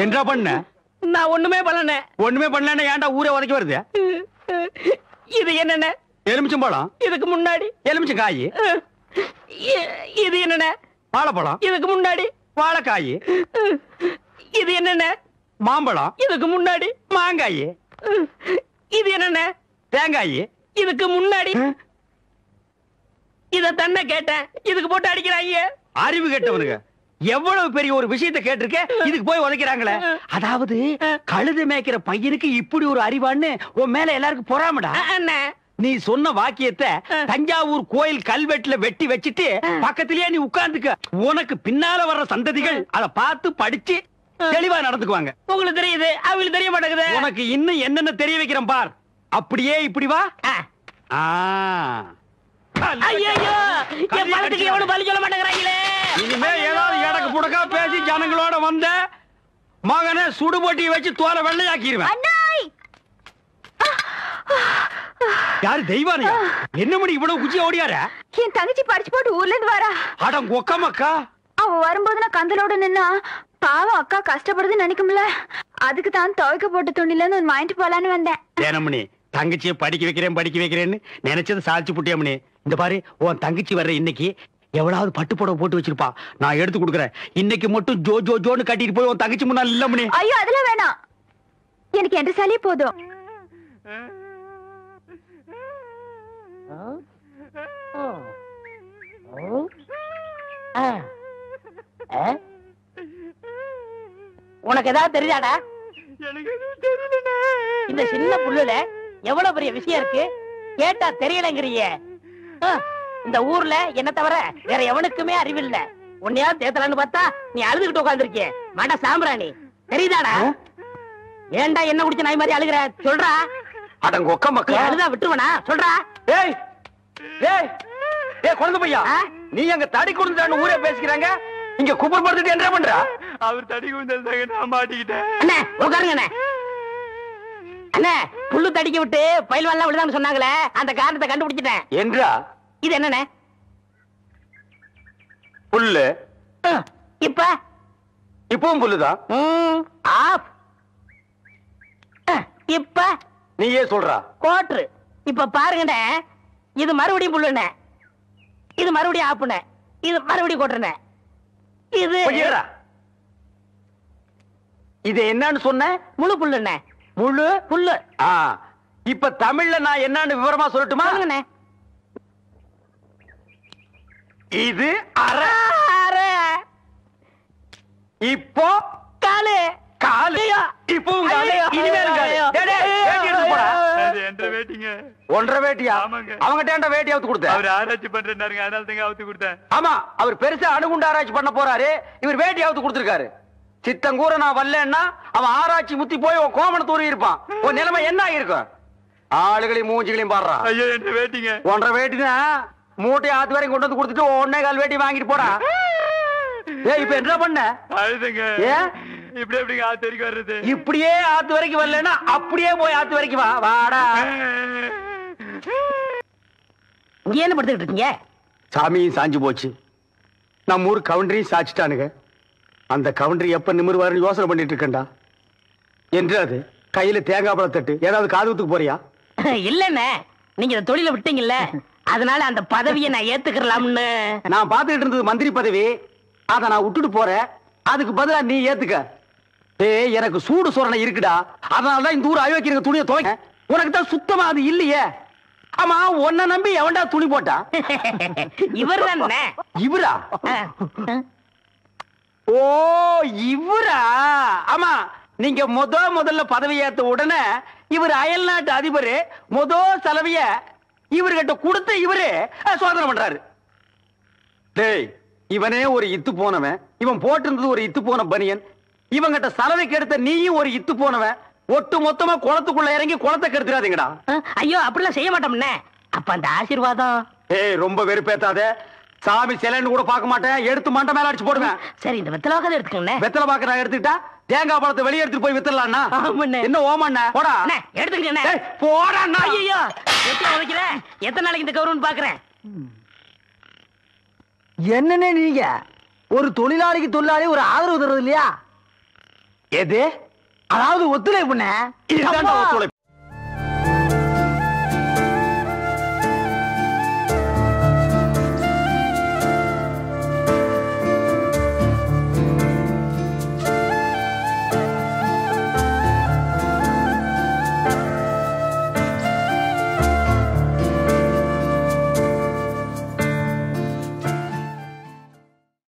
என்ன பண்ண?
நான் ஒண்ணுமே பண்ணல.
ஒண்ணுமே பண்ணல. ஏன்டா ஊரே உதைக்க வருது?
இது என்னென்ன?
எலுமிச்சம்பழம்.
இதுக்கு முன்னாடி
எலுமிச்சங்காய்.
இது என்னென்ன?
வாழைப்பழம்.
இதுக்கு முன்னாடி
வாழைக்காய்.
இது என்னென்ன?
மாம்பழம்.
இதுக்கு முன்னாடி
மாங்காய்.
இது என்னென்ன?
தேங்காய்.
இதுக்கு முன்னாடி இத தன்ன கேட்டேன், இதுக்கு போட்டு அடிக்கிறாங்க.
அறிவு கேட்டவனுங்க. எவ்வளவு பெரிய ஒரு விஷயத்தை கேட்டிருக்க, இதுக்கு போய் உதைக்கிறாங்களே. அதாவது கழுது மேய்க்கிற பையனுக்கு இப்படி ஒரு அறிவான்னு உன் மேல எல்லாருக்கும் பொறாமடா. நீ சொன்ன வாக்கியத்தை தஞ்சாவூர் கோயில் கல்வெட்டுல வெட்டி வச்சிட்டு பக்கத்திலேயே நீ உட்கார்ந்துக்க. உனக்கு பின்னால வர்ற சந்ததிகள் அதை பார்த்து படிச்சு தெளிவா நடந்துக்குவாங்க.
உங்களுக்கு தெரியுது, அவங்களுக்கு தெரிய மாட்டேங்குது.
உனக்கு இன்னும் என்னென்ன தெரிய வைக்கிறேன் பார். அப்படியே இப்படி வா.
ஐயோ, என் பணத்துக்கு எவனும் பலி சொல்ல மாட்டேங்கிறாங்களே.
இனிமே ஏதாவது எடக்கு புடக்கா பேசி ஜனங்களோட வந்த மகனை சுடுபொட்டியை வச்சு தோலை வெள்ளையாக்கிடுவேன். யாரு தெய்வானியா? என்ன மணி இவ்வளவு குச்சி ஓடியார?
என் தங்கச்சி படிச்சு போட்டு ஊர்ல இருந்து வரா.
அடம் கொக்கமக்கா.
அவ வரும்போது நான் கந்தலோட நின்னா பாவம் அக்கா கஷ்டப்படுது நினைக்கும்ல, அதுக்கு தான் துவைக்க போட்ட துணில இருந்து ஒன்னு வாங்கிட்டு போலான்னு வந்தேன்.
ஏனமணி, தங்கச்சியை படிக்க வைக்கிறேன்னு நினைச்சது சாதிச்சு புட்டியமணி. இந்த பாரு, உன் தங்கச்சி வர்ற இன்னைக்கு எவ்வளவு பட்டு புடவை போட்டு வச்சிருப்பா, நான் எடுத்து கொடுக்குறேன். இன்னைக்கு மட்டும் ஜோ ஜோ ஜோன்னு கட்டிட்டு போய் உன் தங்கச்சி முன்னாள் இல்ல மணி.
ஐயோ அதெல்லாம் வேணாம், எனக்கு என்ற சாலியே போதும்.
உனக்கு ஏதாவது தெரியாடா? இந்த சின்ன புல்லுல எவ்வளவு பெரிய விஷயம் இருக்கு, கேட்டா தெரியலங்கிறிய. இந்த ஊர்ல என்ன தவிர வேற எவனுக்குமே அறிவில்ல. உன்னையாவது தேத்தலான்னு பார்த்தா நீ அழுதுகிட்டு உட்கார்ந்துருக்கிய மட சாம்பிராணி. தெரியுதாடா? ஏன்டா என்ன குடிச்ச நாய் மாதிரி அழுகிற? சொல்றா.
அடங்க ஒக்க மக்கா,
அழுதா விட்டுருவனா? சொல்றா.
ஏய் ஏய் ஏய் குழந்தை பையா, நீ அங்க தடி கொடுத்துட்டான்னு ஊரே பேசிக்கிறாங்க, இங்க குப்பர் படுத்துட்டு என்ன பண்றா? அவர் தடி கொடுத்தாங்க, நான் மாட்டிக்கிட்டேன்.
அண்ணே உட்காருங்க அண்ணே. அண்ணே, புல்லு தடிக்க விட்டு பயில்வான்லாம் விழுதான்னு சொன்னாங்களே, அந்த காரணத்தை கண்டுபிடிச்சிட்டேன்.
என்றா?
இது என்னண்ணே?
புல்லு. இப்பவும் புல்லுதான்.
இப்ப
நீயே சொல்றா.
கோட்ரு. இப்ப பாருங்கண்ணே, இது மறுபடியும் புல்லுண்ணே, இது மறுபடியும் ஆப்புண்ணே, இது மறுபடியும் கோட்டுண்ணே. இது
இது என்னன்னு சொன்ன?
முழு புல்லுண்ணே.
முழு
புல்லு.
இப்ப தமிழ்ல நான் என்னன்னு விவரமா சொல்லட்டுமா?
சொல்லுங்கண்ணே.
இது அரை.
அரை.
இப்போ
காலு.
காலையா இப்பவும் காலையா இனிமேல் காலையா வேட்டி எடுத்து போடா
என்ற வேட்டிங்க
ஒன்றரை வேட்டியா அவங்ககிட்ட ஏன்டா வேட்டி அவுத்து கொடுத்த
அவர் ஆராய்ச்சி பண்றாருங்க அதனால தாங்க அவுத்து கொடுத்தேன்
ஆமா அவர் பெருசா அணுகுண்டு ஆராய்ச்சி பண்ண போறாரு இவர் வேட்டி அவுத்து கொடுத்திருக்காரு சித்தங்கூர நான் வரலன்னா அவன் ஆராய்ச்சி முத்தி போய் உன் கோமண தூரி இருப்பான் உன் நிலைமை என்ன ஆயிருக்கும் ஆளுகளையும் மூஞ்சிகளையும் பாடுறான்
ஐயோ என்ற வேட்டிங்க
ஒன்றரை வேட்டினா மூட்டை ஆத்து வரைக்கும் கொண்டு வந்து கொடுத்துட்டு 1.25 வேட்டி வாங்கிட்டு போடா ஏய் இப்ப என்ன பண்ண
அழுதுங்க
ஏன்
இப்படி எப்படிங்க ஆத்து வரைக்கும் வர்றது
இப்படியே ஆத்து வரைக்கும் வரலன்னா அப்படியே போய் ஆத்து வரைக்கும் வா வாடா
இங்க என்ன படுத்துக்கிட்டு இருக்கீங்க
சாமியும் சாஞ்சு போச்சு நம்ம ஊர் கவுண்டரையும் சாச்சிட்டானுங்க அந்த கவுண்டரி எப்ப நிமிர்வாருன்னு யோசனை பண்ணிட்டு இருக்கேன்டா என்று அது கையில தேங்காய் பழம் தட்டு ஏதாவது காதுகுத்துக்கு போறியா
இல்லண்ணே நீங்க இந்த தொழில விட்டீங்கல்ல அதனால அந்த பதவியை நான் ஏத்துக்கலாம்னு
நான் பாத்துக்கிட்டு இருந்தது மந்திரி பதவி அத நான் விட்டுட்டு போறேன் அதுக்கு பதிலா நீ ஏத்துக்க ஏய் எனக்கு சூடு சொரணை இருக்குடா அதனாலதான் இந்த ஊர் அயோக்கியங்க துணியை துவைக்க உனக்கு தான் சுத்தமா அது இல்லையே ஆமா உன்னை நம்பி எவன்டா துணி போட்டா
இவர் தானே
இவரா ஓ இவரா ஆமா நீங்க முதல்ல பதவி ஏத்த உடனே இவர் அயல் நாட்டு அதிபர் செலவிய இவர்கிட்ட கொடுத்து இவரு சோதனை பண்றாரு டேய் இவனே ஒரு இத்து போனவன் இவன் போட்டிருந்தது ஒரு இத்து போன பனியன் இவங்கிட்ட சலவைக்கு எடுத்த நீயும் ஒரு இத்து போனவன் ஒட்டு மொத்தமா குளத்துக்குள்ள இறங்கி குளத்தை கெடுத்துறாதீங்கடா
ஐயோ அப்படிலாம் செய்ய மாட்டோம்னே அப்ப அந்த ஆசீர்வாதம்
ஏய் ரொம்ப வெறுப்பேத்தாத சாமி சிலைன்னு கூட பார்க்க மாட்டேன் எடுத்து மண்டை மேல அடிச்சு போடுவேன்
சரி இந்த வெத்தலை வாக்காத எடுத்துக்கோங்க
வெத்தலை பாக்க நான் எடுத்துக்கிட்டா தேங்காய் பழத்தை வெளியே எடுத்துட்டு போய் வித்துடலாம்னா என்ன ஓமண்ண போடா
எடுத்துக்கண்ணே
போடா
ஐயோ எத்தனை வைக்கிற எத்தனை நாளைக்கு இந்த கௌரவம் பாக்குறேன்
என்னன்னு நீங்க ஒரு தொழிலாளிக்கு தொழிலாளி ஒரு ஆதரவு தருவது இல்லையா எது அதாவது ஒத்துழைப்புண்ண